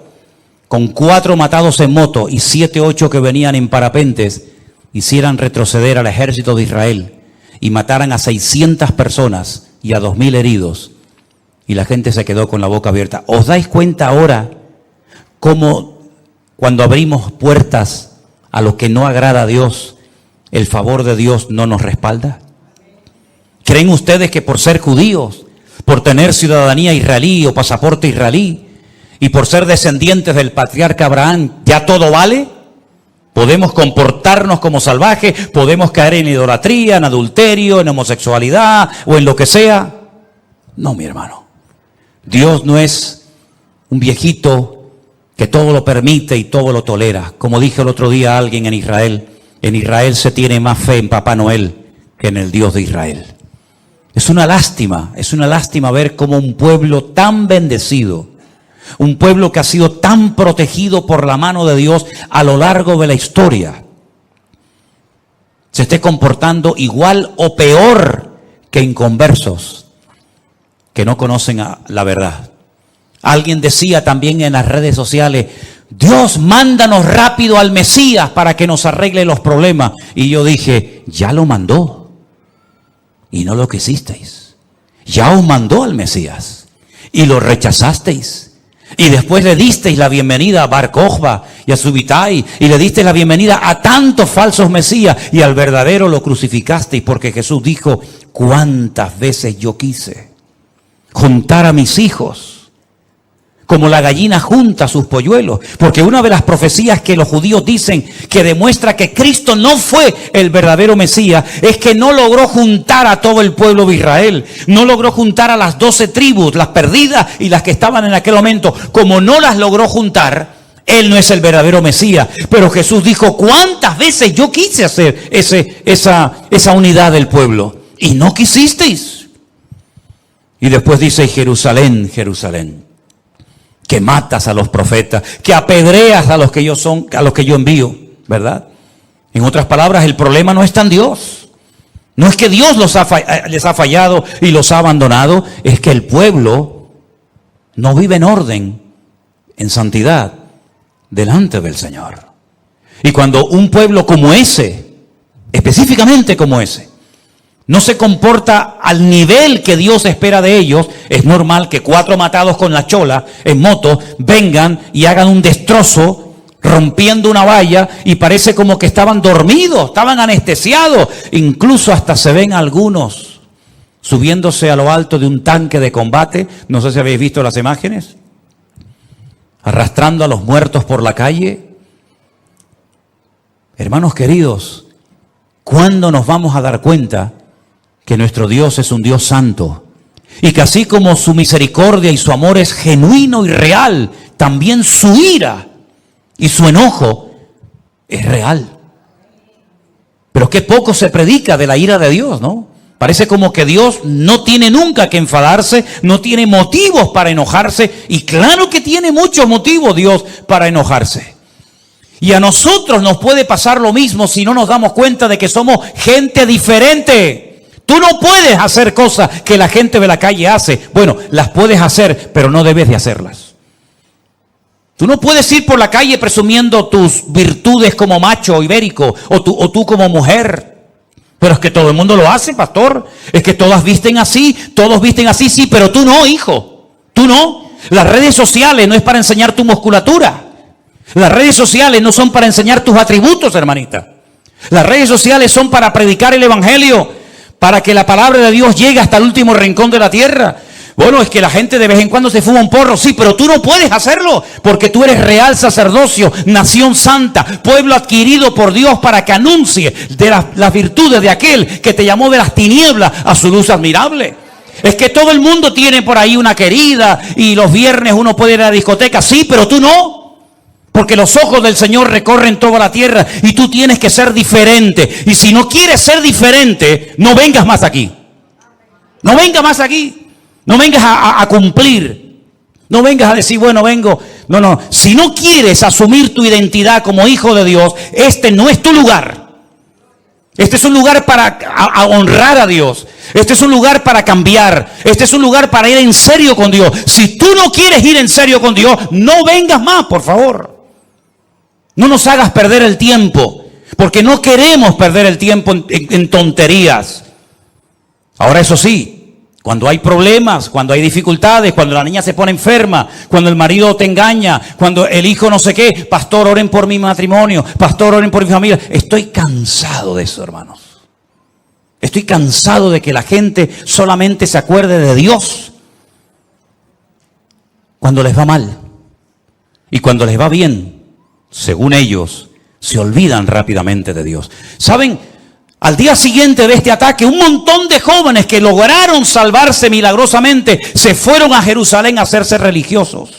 con 4 matados en moto y 7, 8 que venían en parapentes, hicieran retroceder al ejército de Israel y mataran a 600 personas y a 2.000 heridos? Y la gente se quedó con la boca abierta. ¿Os dais cuenta ahora cómo cuando abrimos puertas a lo que no agrada a Dios, el favor de Dios no nos respalda? ¿Creen ustedes que por ser judíos, por tener ciudadanía israelí o pasaporte israelí y por ser descendientes del patriarca Abraham, ya todo vale? ¿Podemos comportarnos como salvajes? ¿Podemos caer en idolatría, en adulterio, en homosexualidad o en lo que sea? No, mi hermano. Dios no es un viejito que todo lo permite y todo lo tolera. Como dije el otro día a alguien en Israel se tiene más fe en Papá Noel que en el Dios de Israel. Es una lástima ver cómo un pueblo tan bendecido, un pueblo que ha sido tan protegido por la mano de Dios a lo largo de la historia, se esté comportando igual o peor que inconversos que no conocen la verdad. Alguien decía también en las redes sociales, Dios, mándanos rápido al Mesías para que nos arregle los problemas. Y yo dije, ya lo mandó y no lo quisisteis. Ya os mandó al Mesías y lo rechazasteis. Y después le disteis la bienvenida a Bar Kokhba y a Subitai, y le disteis la bienvenida a tantos falsos mesías, y al verdadero lo crucificasteis, porque Jesús dijo, cuántas veces yo quise juntar a mis hijos como la gallina junta sus polluelos, porque una de las profecías que los judíos dicen que demuestra que Cristo no fue el verdadero Mesías, es que no logró juntar a todo el pueblo de Israel, no logró juntar a las 12 tribus, las perdidas y las que estaban en aquel momento. Como no las logró juntar, Él no es el verdadero Mesías. Pero Jesús dijo, ¿cuántas veces yo quise hacer esa unidad del pueblo? Y no quisisteis. Y después dice, Jerusalén, Jerusalén, que matas a los profetas, que apedreas a los que yo envío, ¿verdad? En otras palabras, el problema no está en Dios. No es que Dios les ha fallado y los ha abandonado, es que el pueblo no vive en orden, en santidad, delante del Señor. Y cuando un pueblo como ese, específicamente como ese, no se comporta al nivel que Dios espera de ellos, es normal que 4 matados con la chola en moto vengan y hagan un destrozo rompiendo una valla, y parece como que estaban dormidos, estaban anestesiados. Incluso hasta se ven algunos subiéndose a lo alto de un tanque de combate, no sé si habéis visto las imágenes, arrastrando a los muertos por la calle. Hermanos queridos, ¿cuándo nos vamos a dar cuenta que nuestro Dios es un Dios santo? Y que así como su misericordia y su amor es genuino y real, también su ira y su enojo es real. Pero qué poco se predica de la ira de Dios, ¿no? Parece como que Dios no tiene nunca que enfadarse, no tiene motivos para enojarse, y claro que tiene muchos motivos Dios para enojarse. Y a nosotros nos puede pasar lo mismo si no nos damos cuenta de que somos gente diferente. Tú no puedes hacer cosas que la gente de la calle hace. Bueno, las puedes hacer, pero no debes de hacerlas. Tú no puedes ir por la calle presumiendo tus virtudes como macho ibérico o tú como mujer. Pero es que todo el mundo lo hace, pastor. Es que todos visten así, sí, pero tú no, hijo. Tú no. Las redes sociales no es para enseñar tu musculatura. Las redes sociales no son para enseñar tus atributos, hermanita. Las redes sociales son para predicar el evangelio, para que la palabra de Dios llegue hasta el último rincón de la tierra. Bueno, es que la gente de vez en cuando se fuma un porro, sí, pero tú no puedes hacerlo, porque tú eres real sacerdocio, nación santa, pueblo adquirido por Dios para que anuncie de las virtudes de aquel que te llamó de las tinieblas a su luz admirable. Es que todo el mundo tiene por ahí una querida, y los viernes uno puede ir a la discoteca, sí, pero tú no. Porque los ojos del Señor recorren toda la tierra y tú tienes que ser diferente. Y si no quieres ser diferente, no vengas más aquí. No vengas más aquí. No vengas a cumplir. No vengas a decir, bueno, vengo. No. Si no quieres asumir tu identidad como hijo de Dios, este no es tu lugar. Este es un lugar para honrar a Dios. Este es un lugar para cambiar. Este es un lugar para ir en serio con Dios. Si tú no quieres ir en serio con Dios, no vengas más, por favor. No nos hagas perder el tiempo, porque no queremos perder el tiempo en tonterías. Ahora, eso sí, cuando hay problemas, cuando hay dificultades, cuando la niña se pone enferma, cuando el marido te engaña, cuando el hijo no sé qué, pastor, oren por mi matrimonio, pastor, oren por mi familia. Estoy cansado de eso, hermanos. Estoy cansado de que la gente solamente se acuerde de Dios cuando les va mal, y cuando les va bien, según ellos, se olvidan rápidamente de Dios. ¿Saben? Al día siguiente de este ataque, un montón de jóvenes que lograron salvarse milagrosamente se fueron a Jerusalén a hacerse religiosos.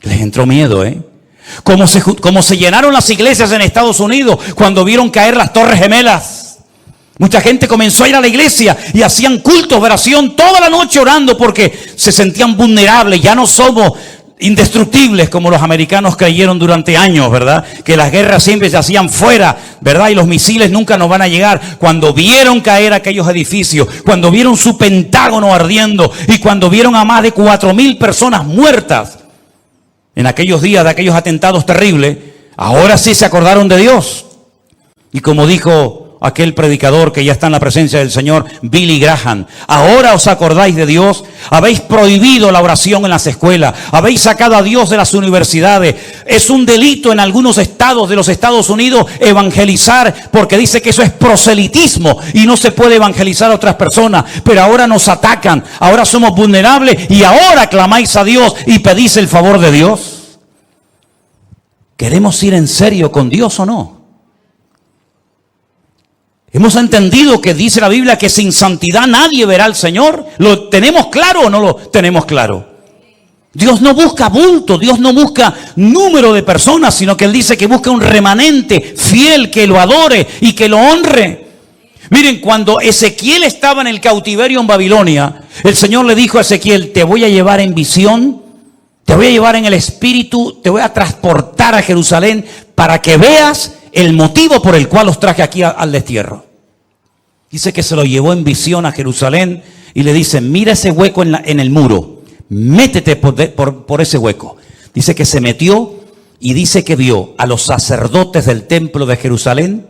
Les entró miedo, Como se llenaron las iglesias en Estados Unidos cuando vieron caer las Torres Gemelas. Mucha gente comenzó a ir a la iglesia y hacían cultos de oración toda la noche orando porque se sentían vulnerables. Ya no somos indestructibles como los americanos creyeron durante años, ¿verdad? Que las guerras siempre se hacían fuera, ¿verdad? Y los misiles nunca nos van a llegar. Cuando vieron caer aquellos edificios, cuando vieron su Pentágono ardiendo y cuando vieron a más de 4,000 personas muertas en aquellos días de aquellos atentados terribles, ahora sí se acordaron de Dios. Y como dijo aquel predicador que ya está en la presencia del Señor, Billy Graham, ahora os acordáis de Dios, habéis prohibido la oración en las escuelas, habéis sacado a Dios de las universidades. Es un delito en algunos estados de los Estados Unidos evangelizar, porque dice que eso es proselitismo y no se puede evangelizar a otras personas, pero ahora nos atacan, ahora somos vulnerables y ahora clamáis a Dios y pedís el favor de Dios. ¿Queremos ir en serio con Dios o no? Hemos entendido que dice la Biblia que sin santidad nadie verá al Señor. ¿Lo tenemos claro o no lo tenemos claro? Dios no busca bulto, Dios no busca número de personas, sino que Él dice que busca un remanente fiel que lo adore y que lo honre. Miren, cuando Ezequiel estaba en el cautiverio en Babilonia, el Señor le dijo a Ezequiel: te voy a llevar en visión, te voy a llevar en el espíritu, te voy a transportar a Jerusalén para que veas el motivo por el cual los traje aquí al destierro. Dice que se lo llevó en visión a Jerusalén y le dice: mira ese hueco en el muro, métete por ese hueco. Dice que se metió y dice que vio a los sacerdotes del templo de Jerusalén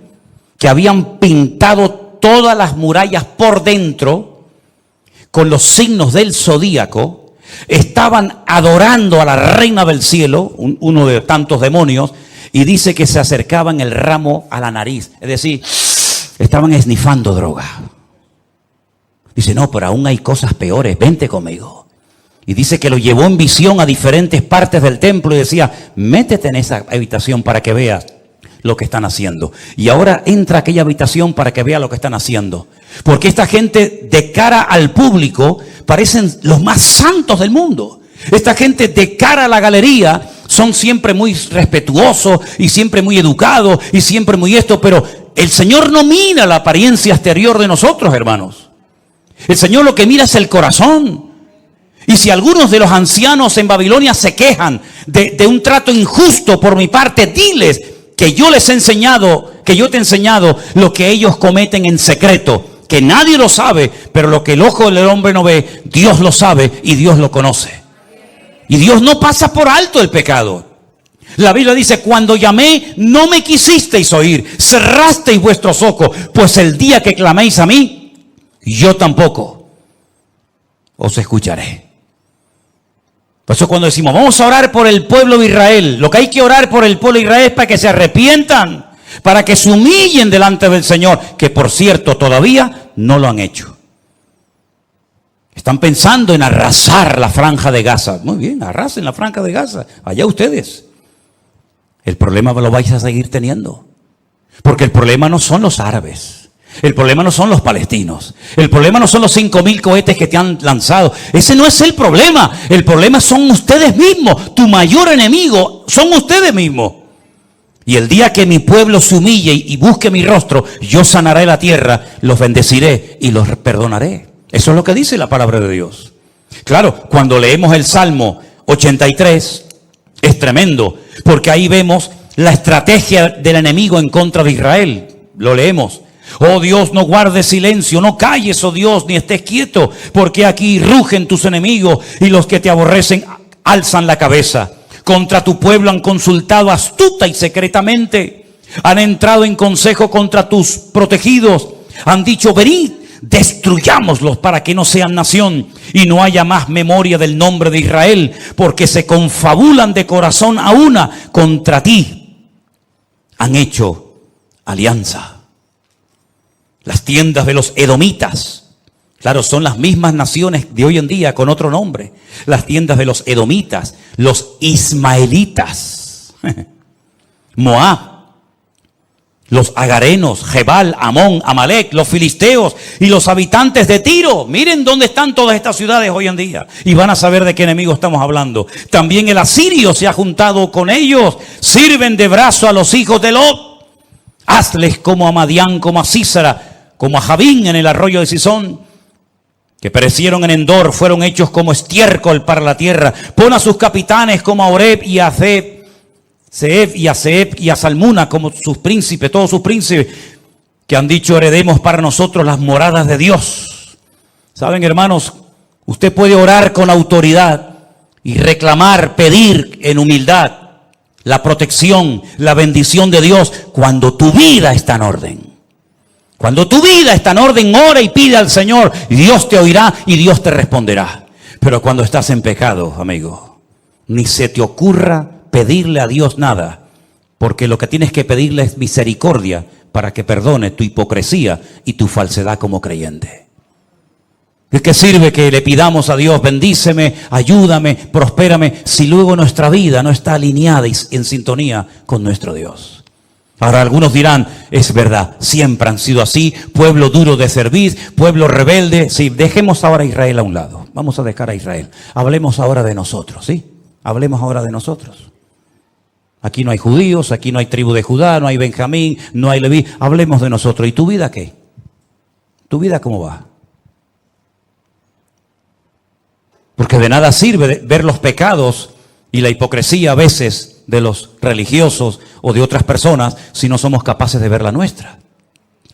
que habían pintado todas las murallas por dentro con los signos del zodíaco. Estaban adorando a la reina del cielo, uno de tantos demonios, y dice que se acercaban el ramo a la nariz. Es decir, estaban esnifando droga. Dice: no, pero aún hay cosas peores, vente conmigo. Y dice que lo llevó en visión a diferentes partes del templo y decía: métete en esa habitación para que veas lo que están haciendo. Y ahora entra a aquella habitación para que vea lo que están haciendo. Porque esta gente, de cara al público, parecen los más santos del mundo. Esta gente, de cara a la galería, son siempre muy respetuosos y siempre muy educados y siempre muy esto, pero el Señor no mira la apariencia exterior de nosotros, hermanos. El Señor lo que mira es el corazón. Y si algunos de los ancianos en Babilonia se quejan de un trato injusto por mi parte, diles que yo les he enseñado, que yo te he enseñado lo que ellos cometen en secreto, que nadie lo sabe, pero lo que el ojo del hombre no ve, Dios lo sabe y Dios lo conoce. Y Dios no pasa por alto el pecado. La Biblia dice: cuando llamé, no me quisisteis oír, cerrasteis vuestros ojos, pues el día que claméis a mí, yo tampoco os escucharé. Por eso cuando decimos: vamos a orar por el pueblo de Israel, lo que hay que orar por el pueblo de Israel es para que se arrepientan, para que se humillen delante del Señor, que por cierto todavía no lo han hecho. Están pensando en arrasar la franja de Gaza. Muy bien, arrasen la franja de Gaza. Allá ustedes. El problema lo vais a seguir teniendo. Porque el problema no son los árabes. El problema no son los palestinos. El problema no son los 5,000 cohetes que te han lanzado. Ese no es el problema. El problema son ustedes mismos. Tu mayor enemigo son ustedes mismos. Y el día que mi pueblo se humille y busque mi rostro, yo sanaré la tierra, los bendeciré y los perdonaré. Eso es lo que dice la palabra de Dios. Claro, cuando leemos el Salmo 83, es tremendo, porque ahí vemos la estrategia del enemigo en contra de Israel. Lo leemos: oh Dios, no guardes silencio, no calles, oh Dios, ni estés quieto, porque aquí rugen tus enemigos y los que te aborrecen alzan la cabeza. Contra tu pueblo han consultado astuta y secretamente, han entrado en consejo contra tus protegidos, han dicho: venid, destruyámoslos para que no sean nación y no haya más memoria del nombre de Israel, porque se confabulan de corazón a una contra ti. Han hecho alianza. Las tiendas de los edomitas, claro, son las mismas naciones de hoy en día con otro nombre. Las tiendas de los edomitas, los ismaelitas, Moab, los agarenos, Jebal, Amón, Amalek, los filisteos y los habitantes de Tiro. Miren dónde están todas estas ciudades hoy en día y van a saber de qué enemigo estamos hablando. También el asirio se ha juntado con ellos. Sirven de brazo a los hijos de Lot. Hazles como a Madián, como a Sísara, como a Javín en el arroyo de Sisón. que perecieron en Endor, fueron hechos como estiércol para la tierra. Pon a sus capitanes como a Oreb y a Zeeb y a Salmuna como sus príncipes, todos sus príncipes, que han dicho: heredemos para nosotros las moradas de Dios. Saben, hermanos, usted puede orar con autoridad y reclamar, pedir en humildad la protección, la bendición de Dios cuando tu vida está en orden. Cuando tu vida está en orden, ora y pide al Señor, y Dios te oirá y Dios te responderá. Pero cuando estás en pecado, amigo, ni se te ocurra pedirle a Dios nada, porque lo que tienes que pedirle es misericordia para que perdone tu hipocresía y tu falsedad como creyente. ¿De qué sirve que le pidamos a Dios: bendíceme, ayúdame, prospérame, si luego nuestra vida no está alineada y en sintonía con nuestro Dios? Ahora algunos dirán: es verdad, siempre han sido así, pueblo duro de servir, pueblo rebelde. Sí, dejemos ahora a Israel a un lado, vamos a dejar a Israel. Hablemos ahora de nosotros, ¿sí? Hablemos ahora de nosotros. Aquí no hay judíos, aquí no hay tribu de Judá, no hay Benjamín, no hay Leví. Hablemos de nosotros. ¿Y tu vida qué? ¿Tu vida cómo va? Porque de nada sirve ver los pecados y la hipocresía a veces de los religiosos o de otras personas si no somos capaces de ver la nuestra.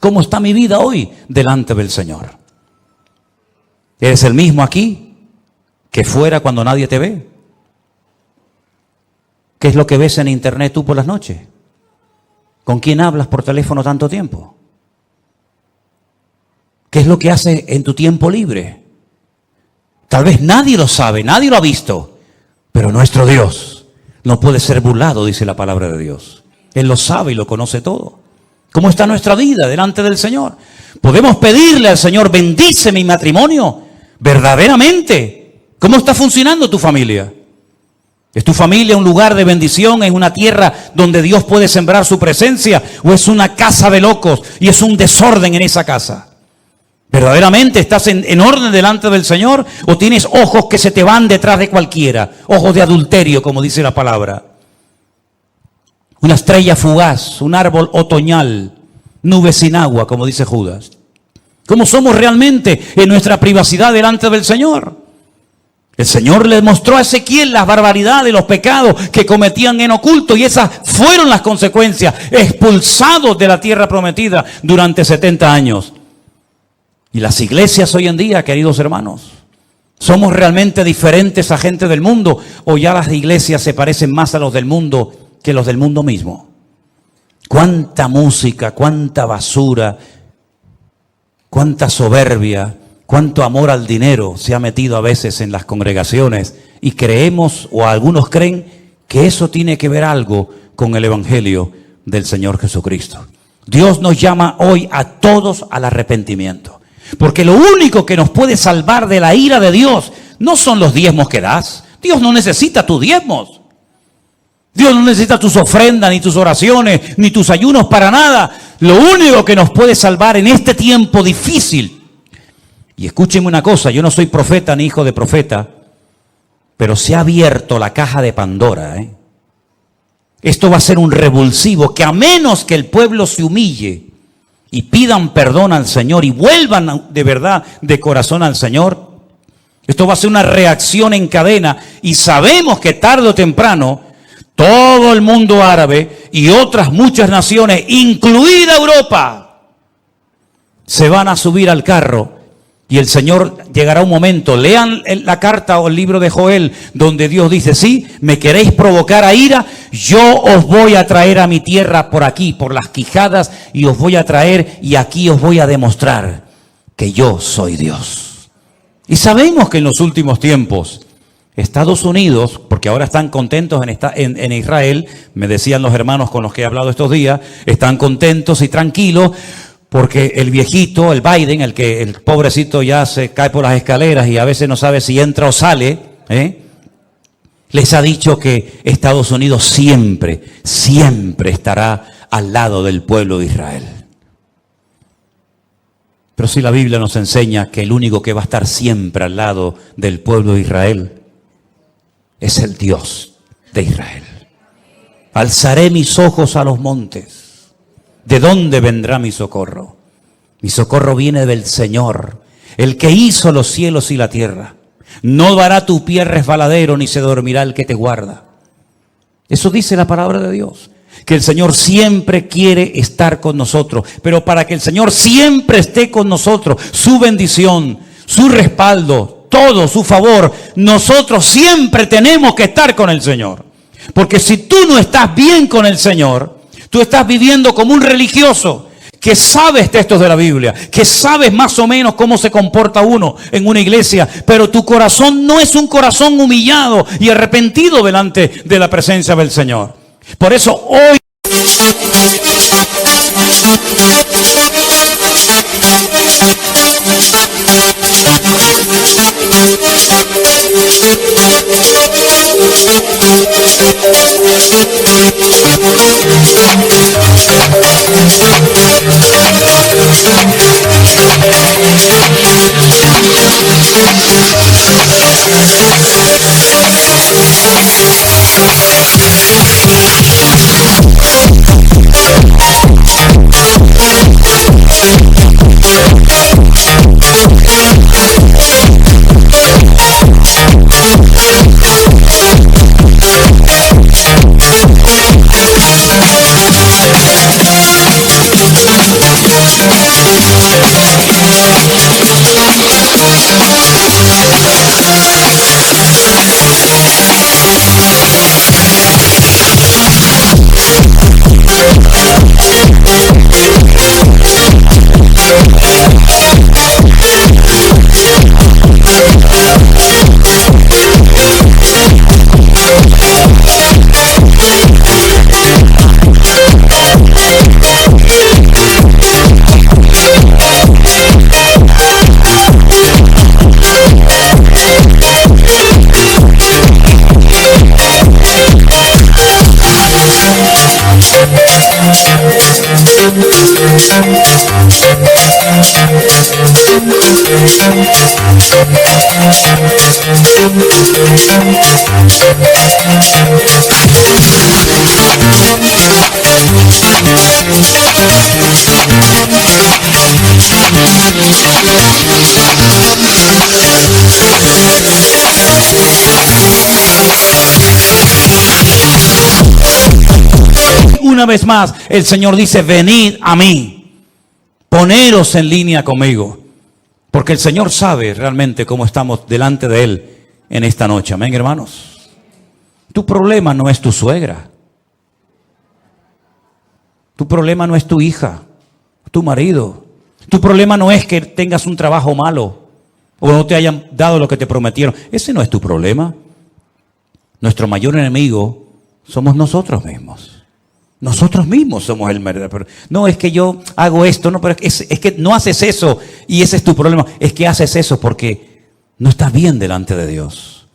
¿Cómo está mi vida hoy delante del Señor? ¿Eres el mismo aquí que fuera cuando nadie te ve? ¿Qué es lo que ves en internet tú por las noches? ¿Con quién hablas por teléfono tanto tiempo? ¿Qué es lo que haces en tu tiempo libre? Tal vez nadie lo sabe, nadie lo ha visto, pero nuestro Dios no puede ser burlado, dice la palabra de Dios. Él lo sabe y lo conoce todo. ¿Cómo está nuestra vida delante del Señor? Podemos pedirle al Señor: bendice mi matrimonio, verdaderamente. ¿Cómo está funcionando tu familia? ¿Es tu familia un lugar de bendición? ¿Es una tierra donde Dios puede sembrar su presencia? ¿O es una casa de locos y es un desorden en esa casa? ¿Verdaderamente estás en orden delante del Señor? ¿O tienes ojos que se te van detrás de cualquiera? Ojos de adulterio, como dice la palabra. Una estrella fugaz, un árbol otoñal, nubes sin agua, como dice Judas. ¿Cómo somos realmente en nuestra privacidad delante del Señor? El Señor le mostró a Ezequiel las barbaridades, los pecados que cometían en oculto, y esas fueron las consecuencias: expulsados de la tierra prometida durante 70 años. Y las iglesias hoy en día, queridos hermanos, ¿somos realmente diferentes a gente del mundo? ¿O ya las iglesias se parecen más a los del mundo que los del mundo mismo? Cuánta música, cuánta basura, cuánta soberbia, cuánto amor al dinero se ha metido a veces en las congregaciones, y creemos, o algunos creen, que eso tiene que ver algo con el evangelio del Señor Jesucristo. Dios nos llama hoy a todos al arrepentimiento, porque lo único que nos puede salvar de la ira de Dios no son los diezmos que das. Dios no necesita tus diezmos. Dios no necesita tus ofrendas, ni tus oraciones, ni tus ayunos, para nada. Lo único que nos puede salvar en este tiempo difícil. Y escúchenme una cosa: yo no soy profeta ni hijo de profeta, pero se ha abierto la caja de Pandora, Esto va a ser un revulsivo que, a menos que el pueblo se humille y pidan perdón al Señor y vuelvan de verdad, de corazón al Señor, esto va a ser una reacción en cadena. Y sabemos que tarde o temprano todo el mundo árabe y otras muchas naciones, incluida Europa, se van a subir al carro. Y el Señor llegará un momento, lean la carta o el libro de Joel, donde Dios dice: sí, me queréis provocar a ira, yo os voy a traer a mi tierra por aquí, por las quijadas, y os voy a traer, y aquí os voy a demostrar que yo soy Dios. Y sabemos que en los últimos tiempos Estados Unidos, porque ahora están contentos en Israel, me decían los hermanos con los que he hablado estos días, están contentos y tranquilos, porque el viejito, el Biden, el pobrecito ya se cae por las escaleras y a veces no sabe si entra o sale, les ha dicho que Estados Unidos siempre estará al lado del pueblo de Israel. Pero si la Biblia nos enseña que el único que va a estar siempre al lado del pueblo de Israel es el Dios de Israel. Alzaré mis ojos a los montes. ¿De dónde vendrá mi socorro? Mi socorro viene del Señor, el que hizo los cielos y la tierra. No dará tu pie resbaladero, ni se dormirá el que te guarda. Eso dice la palabra de Dios, que el Señor siempre quiere estar con nosotros. Pero para que el Señor siempre esté con nosotros, su bendición, su respaldo, todo su favor, nosotros siempre tenemos que estar con el Señor. Porque si tú no estás bien con el Señor, tú estás viviendo como un religioso que sabes textos de la Biblia, que sabes más o menos cómo se comporta uno en una iglesia, pero tu corazón no es un corazón humillado y arrepentido delante de la presencia del Señor. Por eso hoy una vez más el Señor dice: venid a mí, poneros en línea conmigo, porque el Señor sabe realmente cómo estamos delante de Él en esta noche. Amén, hermanos. Tu problema no es tu suegra, tu problema no es tu hija, tu marido, tu problema no es que tengas un trabajo malo o no te hayan dado lo que te prometieron. Ese no es tu problema. Nuestro mayor enemigo somos nosotros mismos. Nosotros mismos somos el verdadero. No es que yo hago esto, no, pero es que no haces eso y ese es tu problema. Es que haces eso porque no estás bien delante de Dios.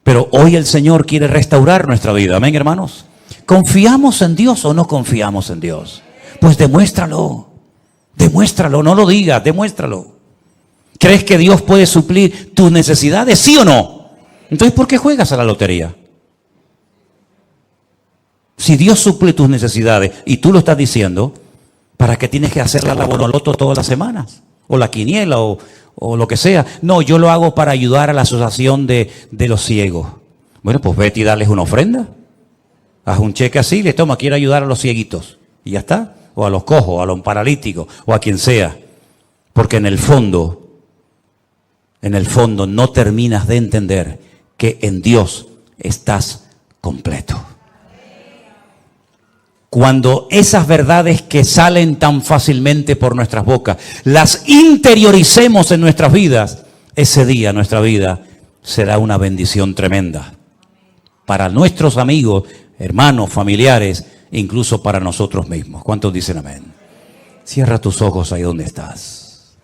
Pero hoy el Señor quiere restaurar nuestra vida. Amén, hermanos. ¿Confiamos en Dios o no confiamos en Dios? Pues demuéstralo. Demuéstralo, no lo digas, demuéstralo. ¿Crees que Dios puede suplir tus necesidades? ¿Sí o no? Entonces, ¿por qué juegas a la lotería? Si Dios suple tus necesidades y tú lo estás diciendo, ¿para qué tienes que hacer la bonoloto todas las semanas? O la quiniela o lo que sea. No, yo lo hago para ayudar a la asociación de los ciegos. Bueno, pues vete y darles una ofrenda. Haz un cheque así, le toma, quiero ayudar a los cieguitos. Y ya está. O a los cojos, a los paralíticos, o a quien sea. Porque en el fondo no terminas de entender que en Dios estás completo. Cuando esas verdades que salen tan fácilmente por nuestras bocas, las interioricemos en nuestras vidas, ese día nuestra vida será una bendición tremenda. Para nuestros amigos, hermanos, familiares, incluso para nosotros mismos. ¿Cuántos dicen amén? Cierra tus ojos ahí donde estás.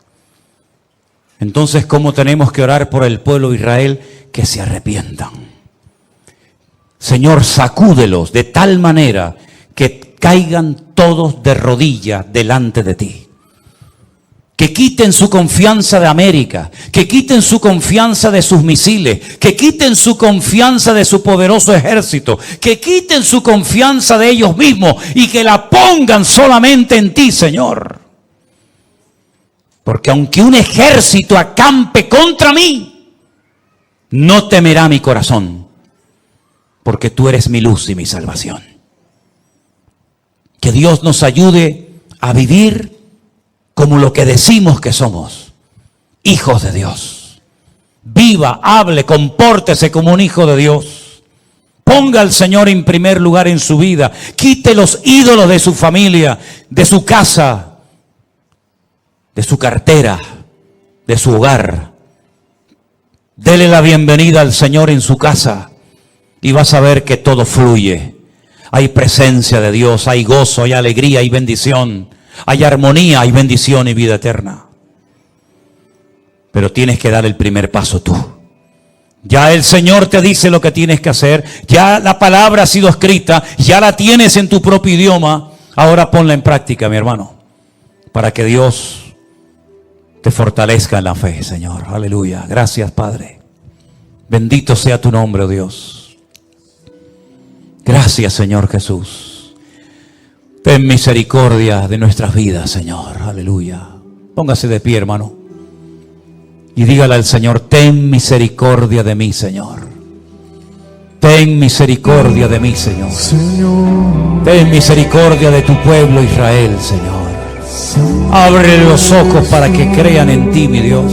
Entonces, ¿cómo tenemos que orar por el pueblo de Israel? Que se arrepientan. Señor, sacúdelos de tal manera que caigan todos de rodillas delante de ti. Que quiten su confianza de América, que quiten su confianza de sus misiles, que quiten su confianza de su poderoso ejército, que quiten su confianza de ellos mismos y que la pongan solamente en ti, Señor. Porque aunque un ejército acampe contra mí, no temerá mi corazón, porque tú eres mi luz y mi salvación. Que Dios nos ayude a vivir como lo que decimos que somos, hijos de Dios. Viva, hable, compórtese como un hijo de Dios. Ponga al Señor en primer lugar en su vida. Quite los ídolos de su familia, de su casa, de su cartera, de su hogar. Dele la bienvenida al Señor en su casa y vas a ver que todo fluye. Hay presencia de Dios, hay gozo, hay alegría, hay bendición, hay armonía, hay bendición y vida eterna. Pero tienes que dar el primer paso tú. Ya el Señor te dice lo que tienes que hacer, ya la palabra ha sido escrita, ya la tienes en tu propio idioma. Ahora ponla en práctica, mi hermano, para que Dios te fortalezca en la fe, Señor. Aleluya. Gracias, Padre. Bendito sea tu nombre, oh Dios. Gracias, Señor Jesús. Ten misericordia de nuestras vidas, Señor. Aleluya. Póngase de pie, hermano. Y dígale al Señor, ten misericordia de mí, Señor. Ten misericordia de mí, Señor. Ten misericordia de tu pueblo Israel, Señor. Abre los ojos para que crean en ti, mi Dios.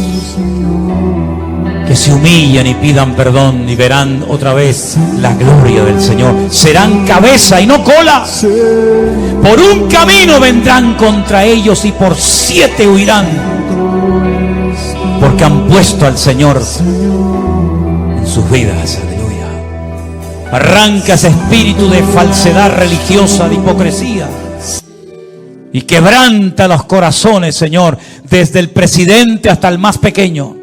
Que se humillen y pidan perdón y verán otra vez la gloria del Señor. Serán cabeza y no cola. Por un camino vendrán contra ellos y por 7 huirán. Porque han puesto al Señor en sus vidas. Aleluya. Arranca ese espíritu de falsedad religiosa, de hipocresía. Y quebranta los corazones, Señor, desde el presidente hasta el más pequeño.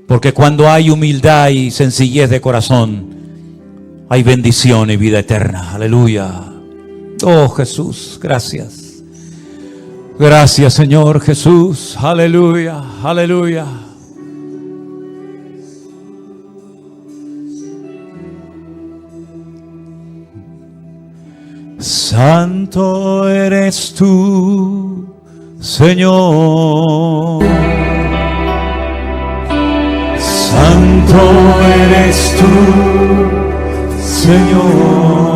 Porque cuando hay humildad y sencillez de corazón, hay bendición y vida eterna. Aleluya. Oh Jesús, gracias. Gracias, Señor Jesús. Aleluya, aleluya. Santo eres tú, Señor. Santo eres tú, Señor.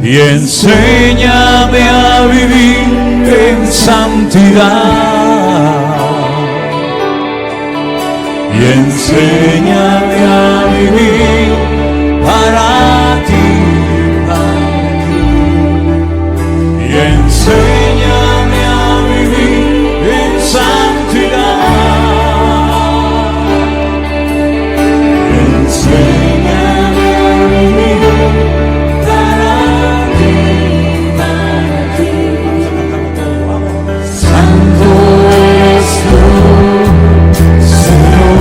Y enséñame a vivir en santidad. Y enséñame a vivir para ti. Y enséñame a vivir en santidad. Enséñame a vivir para ti. Santo eres tú, Señor.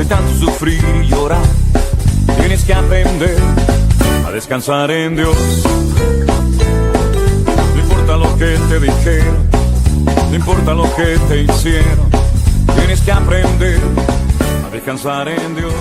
tanto sufrir y llorar, tienes que aprender a descansar en Dios. No importa lo que te dijeron, no importa lo que te hicieron, tienes que aprender a descansar en Dios.